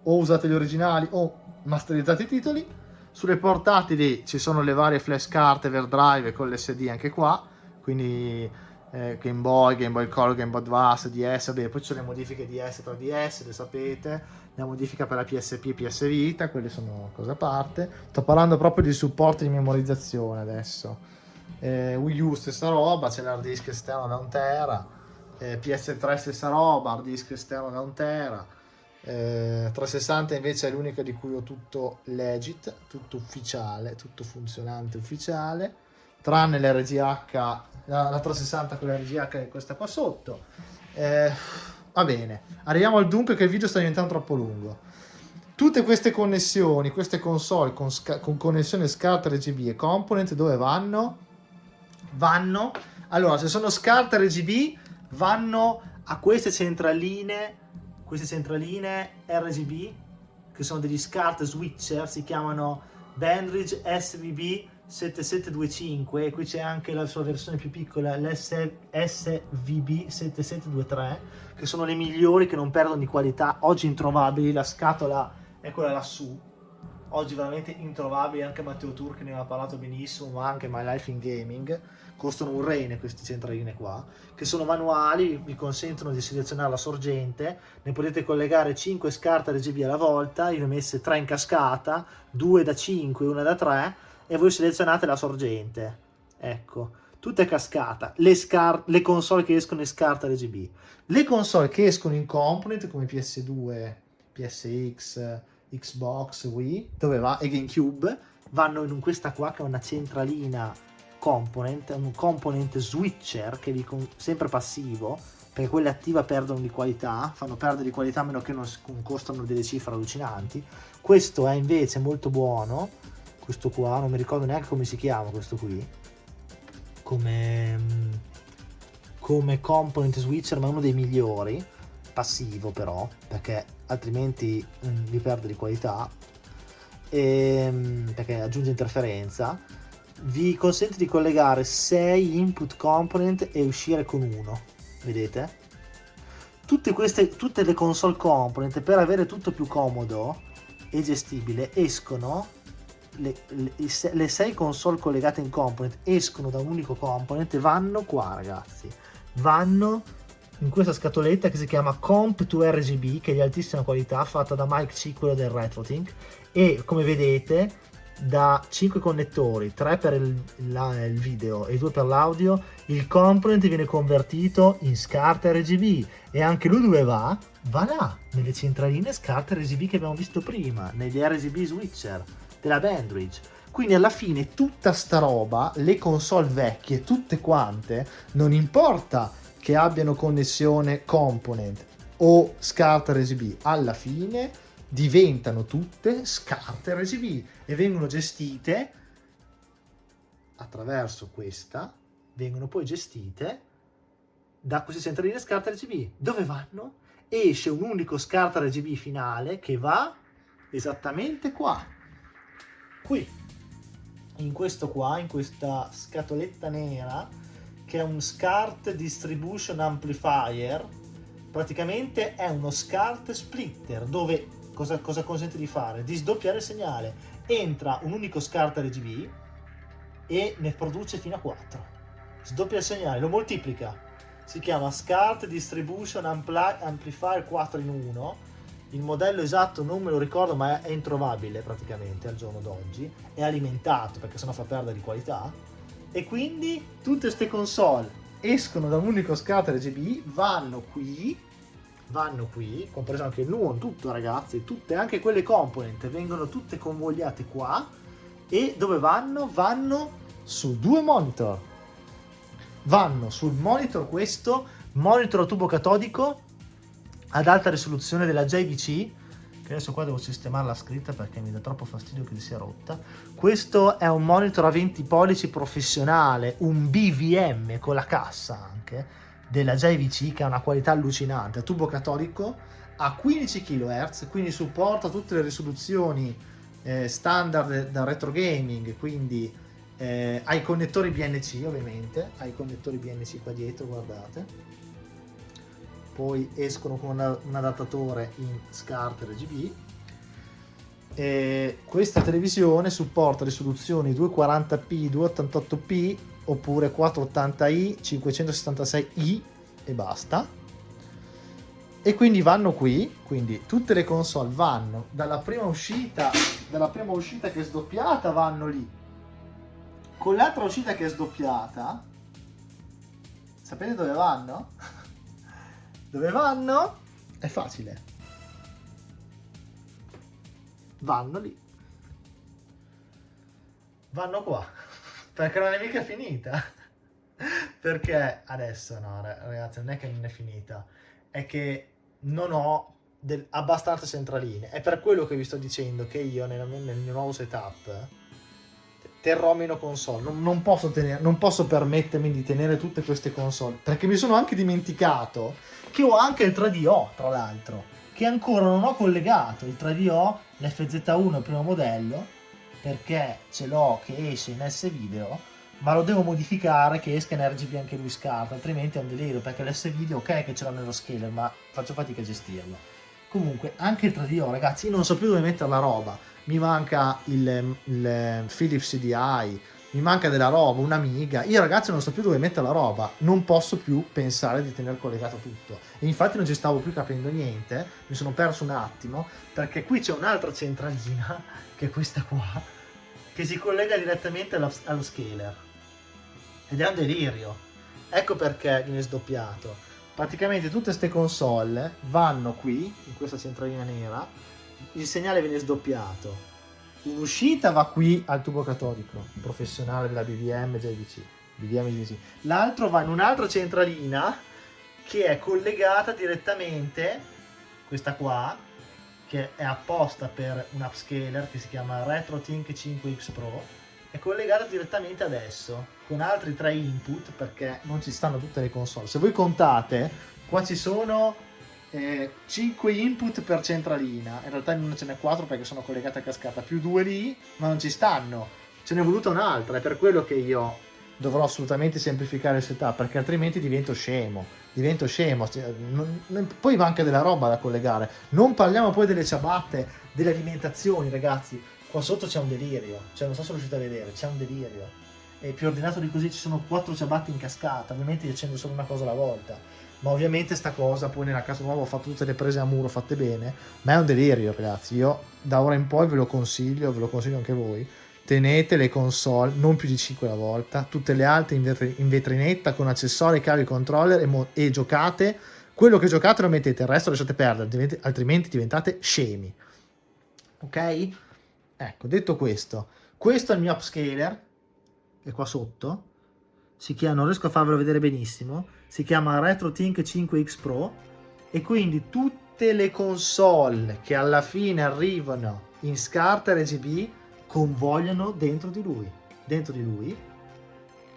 o usate gli originali o masterizzate i titoli. Sulle portatili ci sono le varie flash card Everdrive con l'SD anche qua, quindi Game Boy Color, Game Boy Advance, DS, beh, poi ci sono le modifiche DS tra DS, le sapete, la modifica per la PSP e PS Vita, quelle sono cose a parte. Sto parlando proprio di supporti di memorizzazione adesso. Wii U stessa roba, c'è l'hard disk esterno da 1 tera, PS3 stessa roba, hard disk esterno da 1 tera, 360 invece è l'unica di cui ho tutto legit, tutto ufficiale, tutto funzionante ufficiale, tranne l'RGH, la 360 con l'RGH che è questa qua sotto. Va bene, arriviamo al dunque che il video sta diventando troppo lungo. Tutte queste connessioni, queste console con connessione SCART, RGB e component dove vanno? Allora, se sono SCART RGB vanno a queste centraline RGB, che sono degli SCART switcher, si chiamano Bandridge SVB 7725, e qui c'è anche la sua versione più piccola, l'SVB 7723, che sono le migliori, che non perdono di qualità, oggi introvabili. La scatola è quella lassù, oggi veramente introvabili, anche Matteo Turchi ne aveva parlato benissimo, ma anche My Life in Gaming. Costano un rene queste centraline qua, che sono manuali, vi consentono di selezionare la sorgente, ne potete collegare 5 SCART RGB alla volta, io ne ho messe 3 in cascata, 2 da 5 e 1 da 3, e voi selezionate la sorgente. Ecco, tutta è cascata. Le console che escono in SCART RGB, le console che escono in component come PS2, PSX, Xbox, Wii, dove va, e GameCube, vanno in questa qua che è una centralina component, un component switcher che sempre passivo, perché quelle attive perdono di qualità, fanno perdere di qualità a meno che non costano delle cifre allucinanti. Questo è invece molto buono, questo qua non mi ricordo neanche come si chiama, questo qui come component switcher, ma uno dei migliori, passivo però, perché altrimenti vi perde di qualità, perché aggiunge interferenza. Vi consente di collegare 6 input component e uscire con uno, vedete? Tutte le console component, per avere tutto più comodo e gestibile, escono le 6 console collegate in component, escono da un unico component e vanno qua, ragazzi, vanno in questa scatoletta che si chiama Comp2RGB, che è di altissima qualità, fatta da Mike C, quello del RetroTink, e come vedete da 5 connettori, 3 per il video e 2 per l'audio, il component viene convertito in SCART RGB, e anche lui dove va? Va là, nelle centraline SCART RGB che abbiamo visto prima, negli RGB switcher della Bandridge. Quindi alla fine tutta sta roba, le console vecchie, tutte quante, non importa che abbiano connessione component o SCART RGB, alla fine diventano tutte SCART RGB e vengono gestite attraverso questa, vengono poi gestite da queste centraline SCART RGB. Dove vanno? Esce un unico SCART RGB finale che va esattamente qua, qui, in questo qua, in questa scatoletta nera, che è un SCART Distribution Amplifier. Praticamente è uno SCART splitter, dove cosa consente di fare? Di sdoppiare il segnale. Entra un unico SCART RGB e ne produce fino a 4. Sdoppia il segnale, lo moltiplica. Si chiama SCART Distribution Amplifier 4 in 1 il modello esatto non me lo ricordo, ma è introvabile praticamente al giorno d'oggi, è alimentato perché sennò fa perdere di qualità, e quindi tutte queste console escono da un unico SCART RGB, vanno qui, compreso anche il Nuon, tutto ragazzi, tutte, anche quelle component vengono tutte convogliate qua, e dove vanno? Vanno su due monitor, vanno sul monitor, questo monitor a tubo catodico ad alta risoluzione della JVC, che adesso qua devo sistemare la scritta perché mi dà troppo fastidio che sia rotta. Questo è un monitor a 20 pollici professionale, un BVM con la cassa anche, della JVC, che ha una qualità allucinante, a tubo catodico, a 15 kHz, quindi supporta tutte le risoluzioni standard da retro gaming, quindi ha i connettori BNC, ovviamente, ha i connettori BNC qua dietro, guardate. Poi escono con un adattatore in SCART RGB. E questa televisione supporta risoluzioni 240p, 288p oppure 480i, 576i e basta. E quindi vanno qui, quindi tutte le console vanno dalla prima uscita che è sdoppiata, vanno lì. Con l'altra uscita che è sdoppiata, sapete dove vanno? Dove vanno? È facile. Vanno lì. Vanno qua. Perché non è mica finita. Perché adesso no, ragazzi, non è che non è finita. È che non ho abbastanza centraline. È per quello che vi sto dicendo che io nel mio nuovo setup terrò meno console. Non posso permettermi di tenere tutte queste console. Perché mi sono anche dimenticato che ho anche il 3DO, tra l'altro, che ancora non ho collegato. Il 3DO, l'FZ1 il primo modello, perché ce l'ho che esce in S-Video, ma lo devo modificare che esca in RGB anche lui SCART, altrimenti è un delirio, perché l'S-Video ok che ce l'ho nello scaler, ma faccio fatica a gestirlo. Comunque, anche il 3DO, ragazzi, io non so più dove mettere la roba. Mi manca il Philips CDI, mi manca della roba, un'Amiga. Io ragazzi non so più dove mettere la roba, non posso più pensare di tenere collegato tutto. E infatti non ci stavo più capendo niente, mi sono perso un attimo, perché qui c'è un'altra centralina, che è questa qua, che si collega direttamente allo scaler. Ed è un delirio. Ecco perché viene sdoppiato. Praticamente tutte queste console vanno qui, in questa centralina nera, il segnale viene sdoppiato. Un'uscita va qui al tubo catodico professionale della BVM JVC. L'altro va in un'altra centralina che è collegata direttamente, questa qua, che è apposta per un upscaler che si chiama RetroTink 5X Pro, è collegata direttamente adesso con altri 3 input, perché non ci stanno tutte le console. Se voi contate, qua ci sono 5 input per centralina, in realtà non ce n'è 4 perché sono collegate a cascata, più 2 lì, ma non ci stanno, ce n'è voluta un'altra. È per quello che io dovrò assolutamente semplificare il setup, perché altrimenti divento scemo. Poi manca della roba da collegare, non parliamo poi delle ciabatte, delle alimentazioni, ragazzi. Qua sotto c'è un delirio, cioè non so se riuscite a vedere, c'è un delirio. E più ordinato di così, ci sono 4 ciabatte in cascata, ovviamente io accendo solo una cosa alla volta. Ma ovviamente sta cosa, poi nella casa nuova ho fatto tutte le prese a muro fatte bene, ma è un delirio ragazzi. Io da ora in poi ve lo consiglio anche voi, tenete le console non più di 5 alla volta, tutte le altre in vetrinetta con accessori, cavi, controller e giocate. Quello che giocate lo mettete, il resto lasciate perdere, altrimenti diventate scemi. Ok? Ecco, detto questo è il mio upscaler, che è qua sotto, si chiama, non riesco a farvelo vedere benissimo, si chiama RetroTink 5X Pro, e quindi tutte le console che alla fine arrivano in SCART RGB convogliano dentro di lui.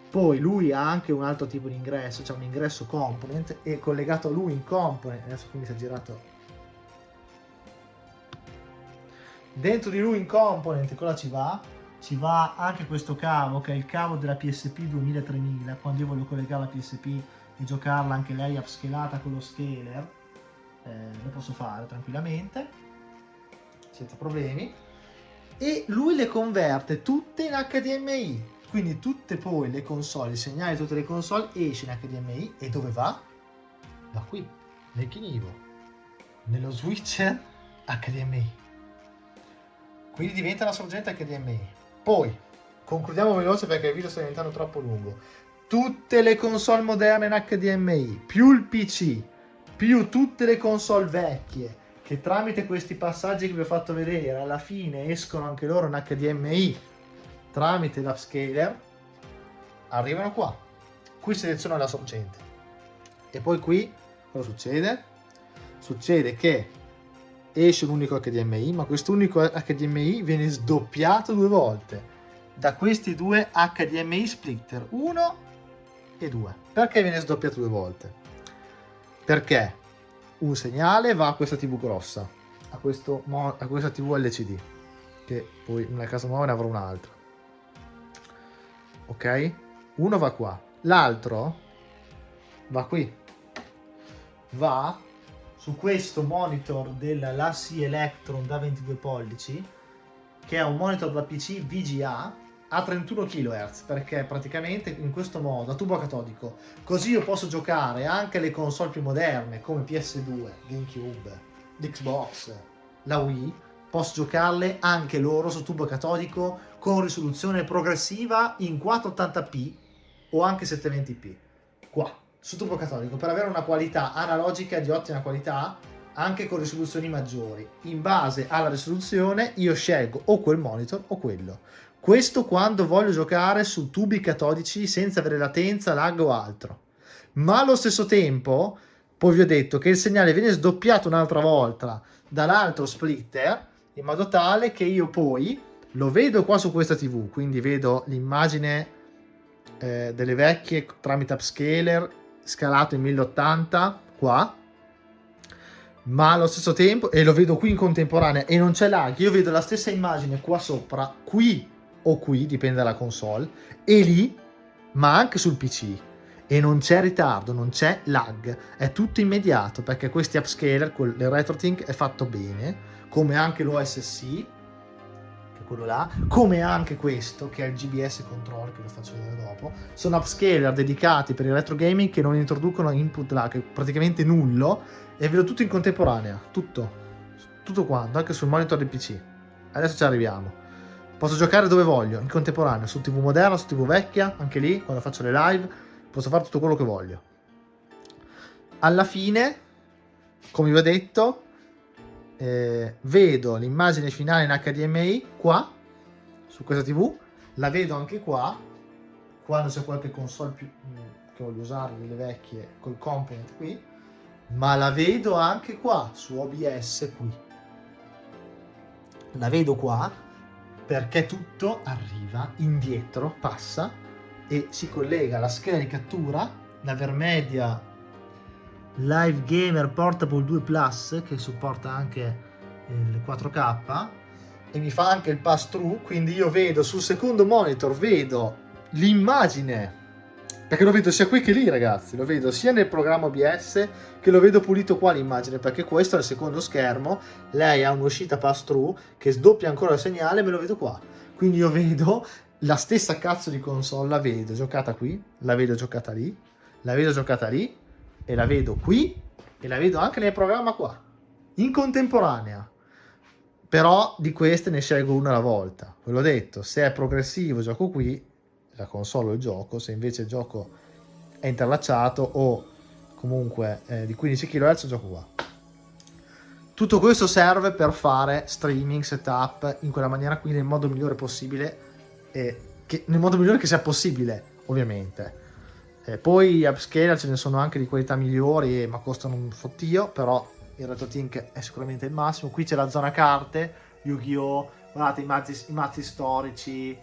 Poi lui ha anche un altro tipo di ingresso, c'è un ingresso component, e collegato a lui in component, adesso qui mi si è girato, dentro di lui in component cosa ci va anche questo cavo, che è il cavo della PSP 2000-3000. Quando io voglio collegare la PSP e giocarla anche lei upscalata con lo scaler, lo posso fare tranquillamente senza problemi. E lui le converte tutte in HDMI, quindi tutte poi le console, il segnale di tutte le console esce in HDMI. E dove va? Va qui, nel chinivo, nello switcher HDMI. Quindi diventa una sorgente HDMI. Poi, concludiamo veloce perché il video sta diventando troppo lungo. Tutte le console moderne in HDMI, più il PC, più tutte le console vecchie, che tramite questi passaggi che vi ho fatto vedere, alla fine escono anche loro in HDMI, tramite l'upscaler, arrivano qua. Qui seleziono la sorgente. E poi qui, cosa succede? Succede che esce un unico HDMI, ma quest'unico HDMI viene sdoppiato 2 volte da questi 2 HDMI splitter 1 e 2. Perché viene sdoppiato 2 volte? Perché un segnale va a questa TV grossa, a questa TV LCD, che poi nella casa nuova ne avrò un'altra. Ok? Uno va qua, l'altro va qui, va su questo monitor della LaCie Electron da 22 pollici, che è un monitor da PC VGA a 31 kHz, perché praticamente in questo modo a tubo catodico, così io posso giocare anche le console più moderne come PS2, GameCube, l'Xbox, la Wii, posso giocarle anche loro su tubo catodico con risoluzione progressiva in 480p o anche 720p qua su tubo catodico, per avere una qualità analogica di ottima qualità anche con risoluzioni maggiori. In base alla risoluzione io scelgo o quel monitor o quello. Questo quando voglio giocare su tubi catodici senza avere latenza, lag o altro. Ma allo stesso tempo, poi vi ho detto che il segnale viene sdoppiato un'altra volta dall'altro splitter, in modo tale che io poi lo vedo qua su questa TV, quindi vedo l'immagine delle vecchie tramite upscaler scalato in 1080 qua, ma allo stesso tempo, e lo vedo qui in contemporanea e non c'è lag, io vedo la stessa immagine qua sopra, qui o qui, dipende dalla console, e lì, ma anche sul PC, e non c'è ritardo, non c'è lag, è tutto immediato, perché questi upscaler, il RetroTink è fatto bene, come anche l'OSC, che è quello là, come anche questo, che è il GBS Control, che lo faccio vedere dopo, sono upscaler dedicati per il retro gaming che non introducono input lag, che è praticamente nullo, e vedo tutto in contemporanea, tutto quanto, anche sul monitor del PC. Adesso ci arriviamo. Posso giocare dove voglio, in contemporanea, su TV moderna, su TV vecchia, anche lì, quando faccio le live, posso fare tutto quello che voglio. Alla fine, come vi ho detto, vedo l'immagine finale in HDMI qua, su questa TV, la vedo anche qua, quando c'è qualche console più, che voglio usare, delle vecchie, col component qui, ma la vedo anche qua, su OBS qui. La vedo qua, perché tutto arriva indietro, passa e si collega alla scheda di cattura, la Vermedia Live Gamer Portable 2 Plus, che supporta anche il 4K e mi fa anche il pass through, quindi io vedo sul secondo monitor, vedo l'immagine, perché lo vedo sia qui che lì, ragazzi, lo vedo sia nel programma OBS che lo vedo pulito qua l'immagine, perché questo è il secondo schermo, lei ha un'uscita pass through che sdoppia ancora il segnale, me lo vedo qua, quindi io vedo la stessa cazzo di console, la vedo giocata qui, la vedo giocata lì, la vedo giocata lì e la vedo qui e la vedo anche nel programma qua, in contemporanea. Però di queste ne scelgo una alla volta, ve l'ho detto, se è progressivo gioco qui, la console o il gioco, se invece il gioco è interlacciato o comunque di 15 kHz gioco qua. Tutto questo serve per fare streaming, setup in quella maniera qui nel modo migliore possibile, nel modo migliore che sia possibile, ovviamente. Poi upscaler ce ne sono anche di qualità migliori, ma costano un fottio, però il RetroTink è sicuramente il massimo. Qui c'è la zona carte, Yu-Gi-Oh!, guardate i mazzi storici,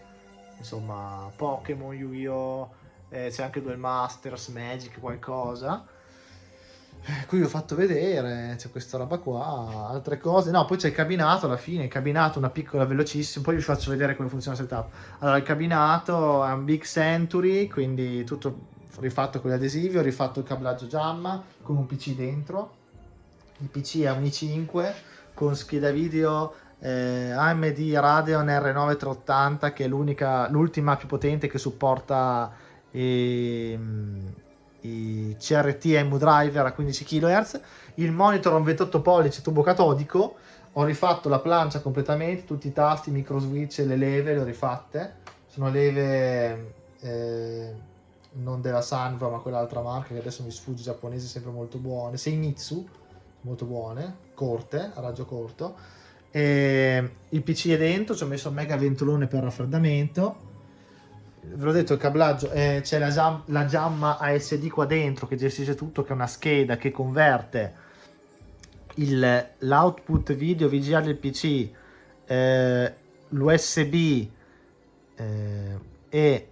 insomma Pokémon, Yu-Gi-Oh!, c'è anche Duel Masters, Magic, qualcosa. Qui vi ho fatto vedere, c'è questa roba qua, altre cose. No, poi c'è il cabinato alla fine, il cabinato una piccola velocissima, poi vi faccio vedere come funziona il setup. Allora, il cabinato è un Big Century, quindi tutto rifatto con gli adesivi, ho rifatto il cablaggio JAMMA con un PC dentro. Il PC è un i5 con scheda video AMD Radeon R9 380, che è l'ultima più potente, che supporta i CRT Emu Driver a 15 kHz. Il monitor è un 28 pollici tubo catodico, Ho rifatto la plancia completamente, tutti i tasti, i micro switch e le leve le ho rifatte. Sono leve non della Sanva ma quell'altra marca che adesso mi sfugge, giapponese, sempre molto buone. Seimitsu, molto buone, corte, a raggio corto. E il PC è dentro, ci ho messo il mega ventolone per raffreddamento. Ve l'ho detto, il cablaggio, c'è la Jamma ASD qua dentro che gestisce tutto, che è una scheda che converte l'output video VGA del PC, l'USB e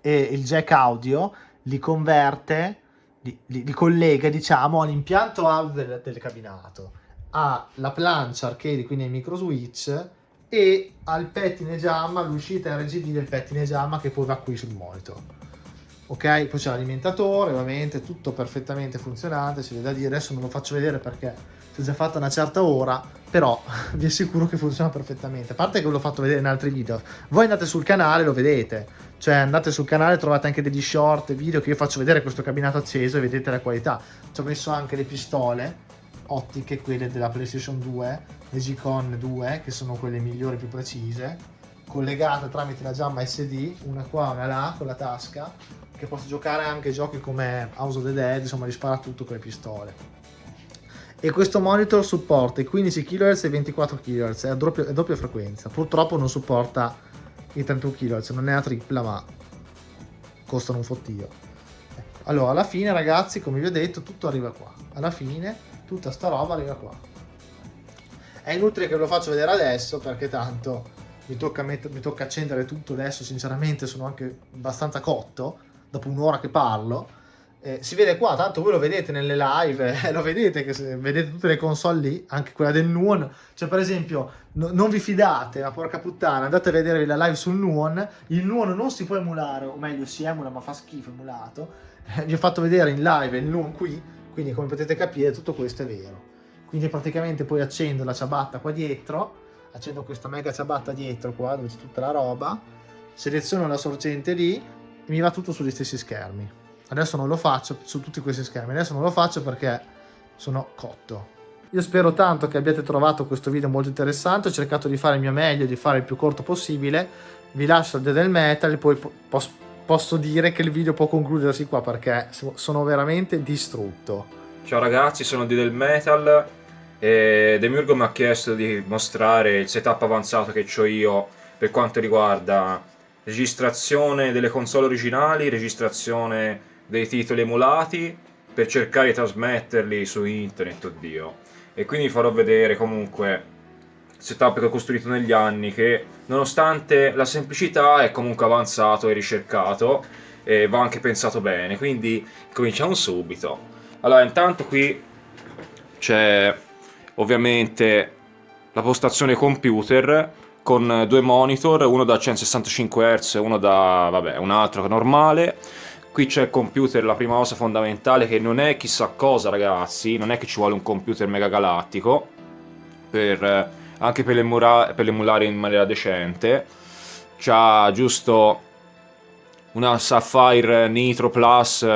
il jack audio, li converte, li collega, diciamo, all'impianto audio del cabinato, alla plancia arcade, quindi ai micro switch, e al pettine Jamma, all'uscita RGB del pettine Jamma che poi va qui sul monitor. Ok, poi c'è l'alimentatore, ovviamente tutto perfettamente funzionante, c'è da dire, adesso non lo faccio vedere perché si è già fatta una certa ora, però vi assicuro che funziona perfettamente, a parte che l'ho fatto vedere in altri video. Voi andate sul canale, lo vedete, cioè andate sul canale, trovate anche degli short, video che io faccio vedere questo cabinato acceso e vedete la qualità. Ci ho messo anche le pistole ottiche, quelle della PlayStation 2, le G-Con 2, che sono quelle migliori, più precise, collegate tramite la Jamma SD, una qua, una là, con la tasca, che posso giocare anche giochi come House of the Dead, insomma, li spara tutto con le pistole. E questo monitor supporta i 15 kHz e i 24 kHz, è a doppia frequenza. Purtroppo non supporta i 31 kHz, non è a tripla, ma costano un fottio. Allora, alla fine, ragazzi, come vi ho detto, tutto arriva qua. Alla fine tutta sta roba arriva qua. È inutile che ve lo faccio vedere adesso perché tanto mi tocca accendere tutto adesso. Sinceramente sono anche abbastanza cotto dopo un'ora che parlo. Si vede qua, tanto voi lo vedete nelle live, lo vedete che vedete tutte le console lì, anche quella del Nuon. Cioè, per esempio, non vi fidate, ma porca puttana, andate a vedere la live sul Nuon. Il Nuon non si può emulare, o meglio si emula ma fa schifo emulato. Vi ho fatto vedere in live il Nuon qui, quindi come potete capire tutto questo è vero. Quindi praticamente poi accendo la ciabatta qua dietro, accendo questa mega ciabatta dietro qua dove c'è tutta la roba, seleziono la sorgente lì e mi va tutto sugli stessi schermi. Adesso non lo faccio su tutti questi schermi, adesso non lo faccio perché sono cotto. Io spero tanto che abbiate trovato questo video molto interessante, ho cercato di fare il mio meglio, di fare il più corto possibile. Vi lascio il Dio del Metal e poi posso dire che il video può concludersi qua perché sono veramente distrutto. Ciao ragazzi, sono Dio del Metal e Demiurgo mi ha chiesto di mostrare il setup avanzato che ho io per quanto riguarda registrazione delle console originali, registrazione dei titoli emulati per cercare di trasmetterli su internet, oddio. E quindi farò vedere comunque il setup che ho costruito negli anni, che nonostante la semplicità è comunque avanzato e ricercato e va anche pensato bene, quindi cominciamo subito. Allora, intanto qui c'è ovviamente la postazione computer con due monitor, uno da 165 Hz e uno da, vabbè, un altro che è normale. Qui c'è il computer, la prima cosa fondamentale, che non è chissà cosa, ragazzi, non è che ci vuole un computer mega galattico anche per emulare in maniera decente. C'ha giusto una Sapphire Nitro Plus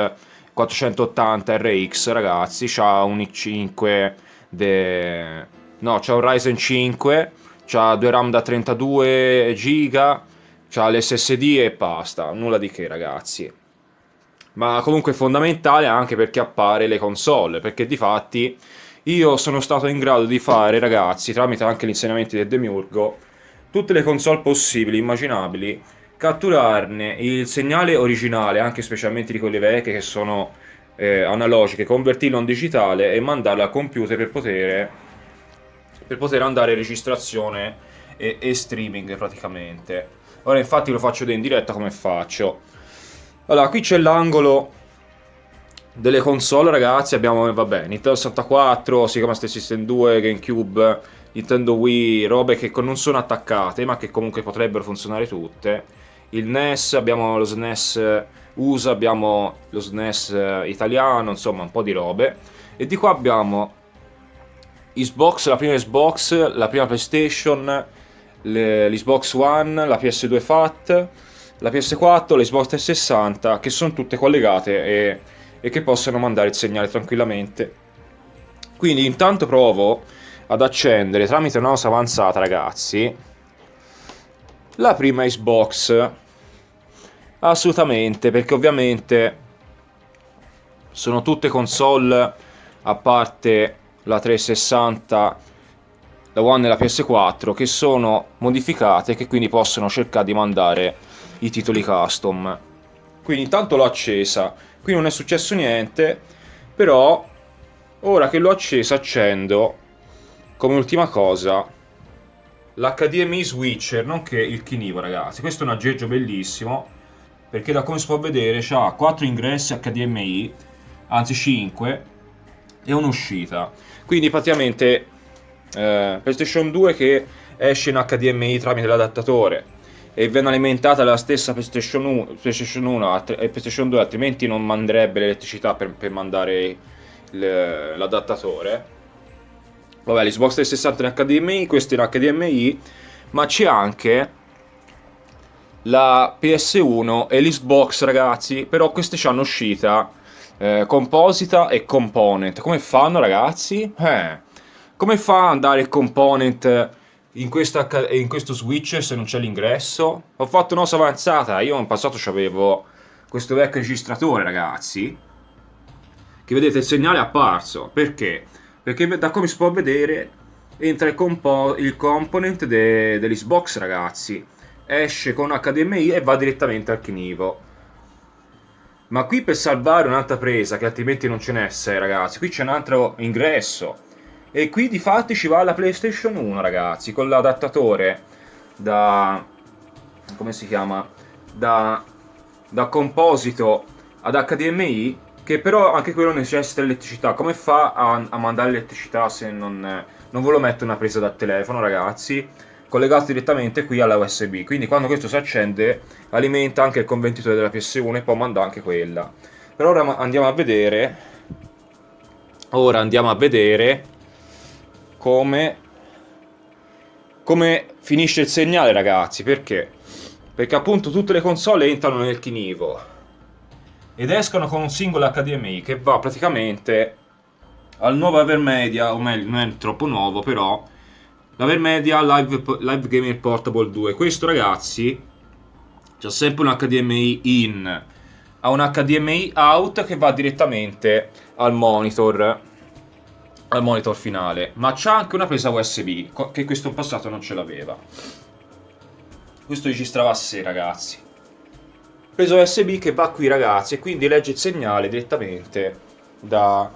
480 RX, ragazzi, c'ha un i5 c'ha un Ryzen 5, c'ha due RAM da 32 GB, c'ha l'SSD e basta, nulla di che, ragazzi. Ma comunque è fondamentale anche perché appare le console, perché difatti io sono stato in grado di fare, ragazzi, tramite anche gli insegnamenti del Demiurgo, tutte le console possibili, immaginabili, catturarne il segnale originale, anche specialmente di quelle vecchie che sono analogiche, convertirlo in digitale e mandarlo al computer per poter andare in registrazione e streaming praticamente. Ora infatti lo faccio vedere in diretta come faccio. Allora, qui c'è l'angolo delle console, ragazzi. Abbiamo, vabbè, Nintendo 64, Sega Master System 2, GameCube, Nintendo Wii, robe che non sono attaccate ma che comunque potrebbero funzionare tutte. Il NES, abbiamo lo SNES USA, abbiamo lo SNES italiano, insomma un po' di robe. E di qua abbiamo Xbox, la prima Xbox, la prima PlayStation, l'Xbox One, la PS2 FAT, la PS4, l'Xbox 360, che sono tutte collegate e che possono mandare il segnale tranquillamente. Quindi intanto provo ad accendere tramite una cosa avanzata, ragazzi, la prima Xbox. Assolutamente, perché ovviamente sono tutte console, a parte la 360, la One e la PS4, che sono modificate e che quindi possono cercare di mandare i titoli custom. Quindi intanto l'ho accesa, qui non è successo niente, però ora che l'ho accesa accendo come ultima cosa l'HDMI switcher, nonché il Kinivo, ragazzi. Questo è un aggeggio bellissimo, perché da come si può vedere ha 4 ingressi HDMI, anzi 5, e un'uscita. Quindi praticamente PlayStation 2 che esce in HDMI tramite l'adattatore e viene alimentata dalla stessa PlayStation 1 e PlayStation 2, altrimenti non manderebbe l'elettricità per mandare l'adattatore. Vabbè, l'Xbox 360 in HDMI, questo in HDMI, ma c'è anche la PS1 e l'Xbox, ragazzi, però queste hanno uscita composita e component. Come fanno, ragazzi? Come fa ad andare il component in questo switch se non c'è l'ingresso? Ho fatto una cosa avanzata, io in passato c'avevo questo vecchio registratore, ragazzi, che vedete il segnale è apparso. Perché? Perché da come si può vedere entra il component dell'Xbox, ragazzi, esce con HDMI e va direttamente al Kinivo. Ma qui per salvare un'altra presa, che altrimenti non ce n'è 6, ragazzi, qui c'è un altro ingresso. E qui di fatti ci va la PlayStation 1, ragazzi, con l'adattatore da... come si chiama? Da composito ad HDMI, che però anche quello necessita elettricità. Come fa a mandare l'elettricità se non ve lo mette una presa da telefono, ragazzi? Collegato direttamente qui alla USB. Quindi quando questo si accende alimenta anche il convertitore della PS1 e poi manda anche quella. Per ora andiamo a vedere. Ora andiamo a vedere come finisce il segnale, ragazzi. Perché? Perché appunto tutte le console entrano nel Kinivo ed escono con un singolo HDMI che va praticamente al nuovo Avermedia, o meglio non è troppo nuovo, però l'Avermedia Live Gaming Portable 2. Questo, ragazzi, c'ha sempre un HDMI in, ha un HDMI out che va direttamente al monitor finale, ma c'ha anche una presa USB che questo in passato non ce l'aveva. Questo registrava a sé, ragazzi. Presa USB che va qui, ragazzi, e quindi legge il segnale direttamente dalle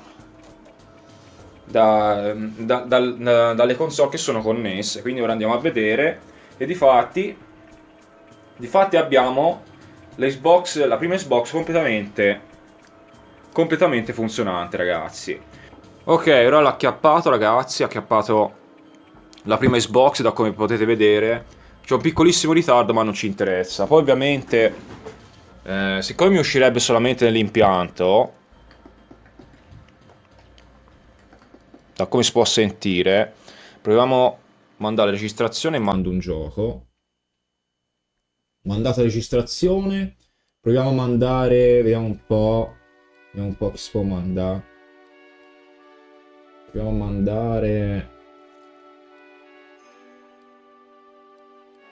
console che sono connesse. Quindi ora andiamo a vedere e difatti abbiamo l'Xbox, la prima Xbox completamente funzionante, ragazzi. Ok, ora l'ho acchiappato, ragazzi, ha acchiappato la prima Xbox, da come potete vedere. C'è un piccolissimo ritardo, ma non ci interessa. Poi ovviamente siccome mi uscirebbe solamente nell'impianto, da come si può sentire, proviamo a mandare la registrazione e mando un gioco. Mandata registrazione, proviamo a mandare, vediamo un po' che si può mandare. Proviamo a mandare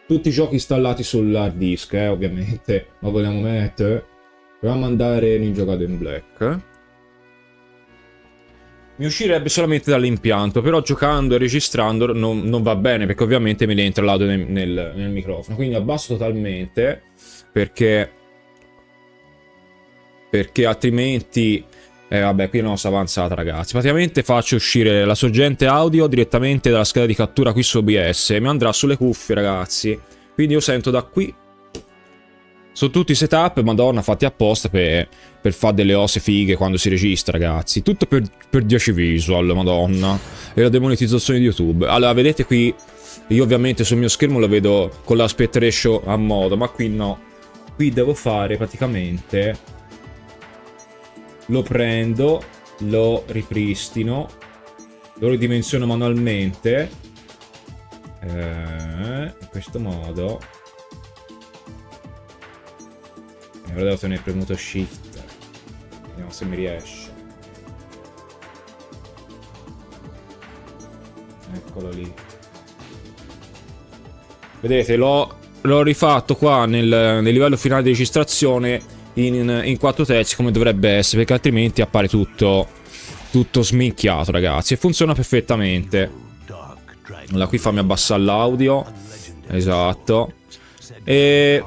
tutti i giochi installati sull'hard disk, ovviamente, ma vogliamo mettere. Proviamo a mandare Ninja Gaiden Black. Mi uscirebbe solamente dall'impianto, però giocando e registrando non va bene, perché ovviamente mi entra l'audio nel microfono. Quindi abbasso totalmente, perché altrimenti... vabbè, qui è una cosa avanzata, ragazzi. Praticamente faccio uscire la sorgente audio direttamente dalla scheda di cattura qui su OBS e mi andrà sulle cuffie, ragazzi. Quindi io sento da qui. Sono tutti i setup, madonna, fatti apposta per fare delle cose fighe quando si registra, ragazzi. Tutto per 10 visual, madonna. E la demonetizzazione di YouTube. Allora, vedete qui, io ovviamente sul mio schermo lo vedo con l'aspect ratio a modo, ma qui no. Qui devo fare praticamente... Lo prendo, lo ripristino, lo ridimensiono manualmente. In questo modo. E ora devo tenere premuto shift. Vediamo se mi riesce. Eccolo lì. Vedete, l'ho rifatto qua nel livello finale di registrazione in 4 terzi come dovrebbe essere, perché altrimenti appare tutto sminchiato, ragazzi, e funziona perfettamente. Allora, qui fammi abbassare l'audio. Esatto. E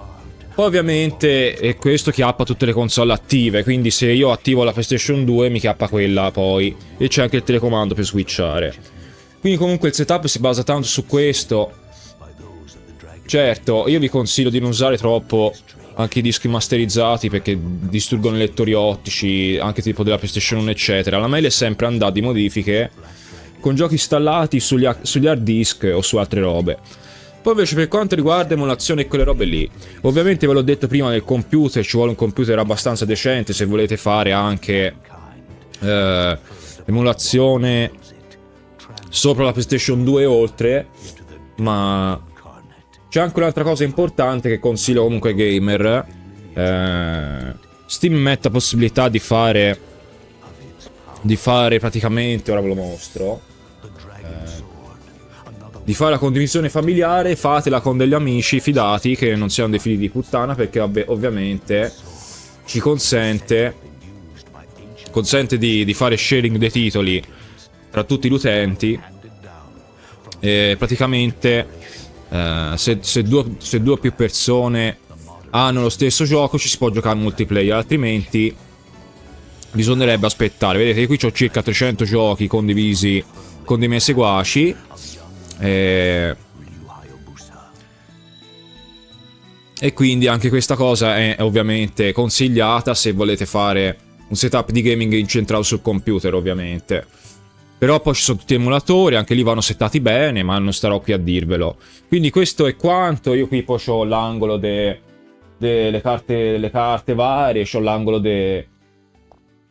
poi ovviamente questo chiappa tutte le console attive, quindi se io attivo la PlayStation 2 mi chiappa quella poi, e c'è anche il telecomando per switchare. Quindi comunque il setup si basa tanto su questo. Certo, io vi consiglio di non usare troppo anche i dischi masterizzati, perché distruggono i lettori ottici, anche tipo della PlayStation 1 eccetera. La meglio è sempre andare di modifiche con giochi installati sugli hard disk o su altre robe. Poi invece per quanto riguarda emulazione e quelle robe lì, ovviamente ve l'ho detto prima, nel computer ci vuole un computer abbastanza decente se volete fare anche emulazione sopra la PlayStation 2 e oltre. Ma c'è anche un'altra cosa importante che consiglio comunque ai gamer. Steam mette la possibilità di fare praticamente, ora ve lo mostro, di fare la condivisione familiare. Fatela con degli amici fidati che non siano dei figli di puttana, perché ovviamente ci consente di fare sharing dei titoli tra tutti gli utenti. E praticamente se due o più persone hanno lo stesso gioco ci si può giocare multiplayer, altrimenti bisognerebbe aspettare. Vedete, qui ho circa 300 giochi condivisi con dei miei seguaci. E quindi anche questa cosa è ovviamente consigliata se volete fare un setup di gaming incentrato sul computer, ovviamente. Però poi ci sono tutti gli emulatori, anche lì vanno settati bene, ma non starò qui a dirvelo. Quindi questo è quanto. Io qui poi ho l'angolo delle carte varie, ho l'angolo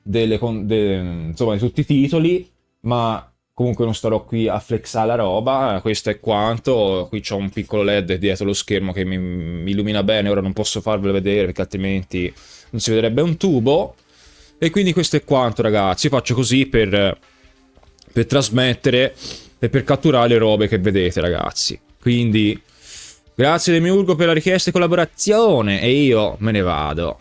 insomma di tutti i titoli, ma comunque non starò qui a flexare la roba. Questo è quanto. Qui c'ho un piccolo LED dietro lo schermo che mi illumina bene. Ora non posso farvelo vedere perché altrimenti non si vedrebbe un tubo. E quindi questo è quanto, ragazzi. Io faccio così per trasmettere e per catturare le robe che vedete, ragazzi. Quindi grazie Demiurgo per la richiesta di collaborazione e io me ne vado.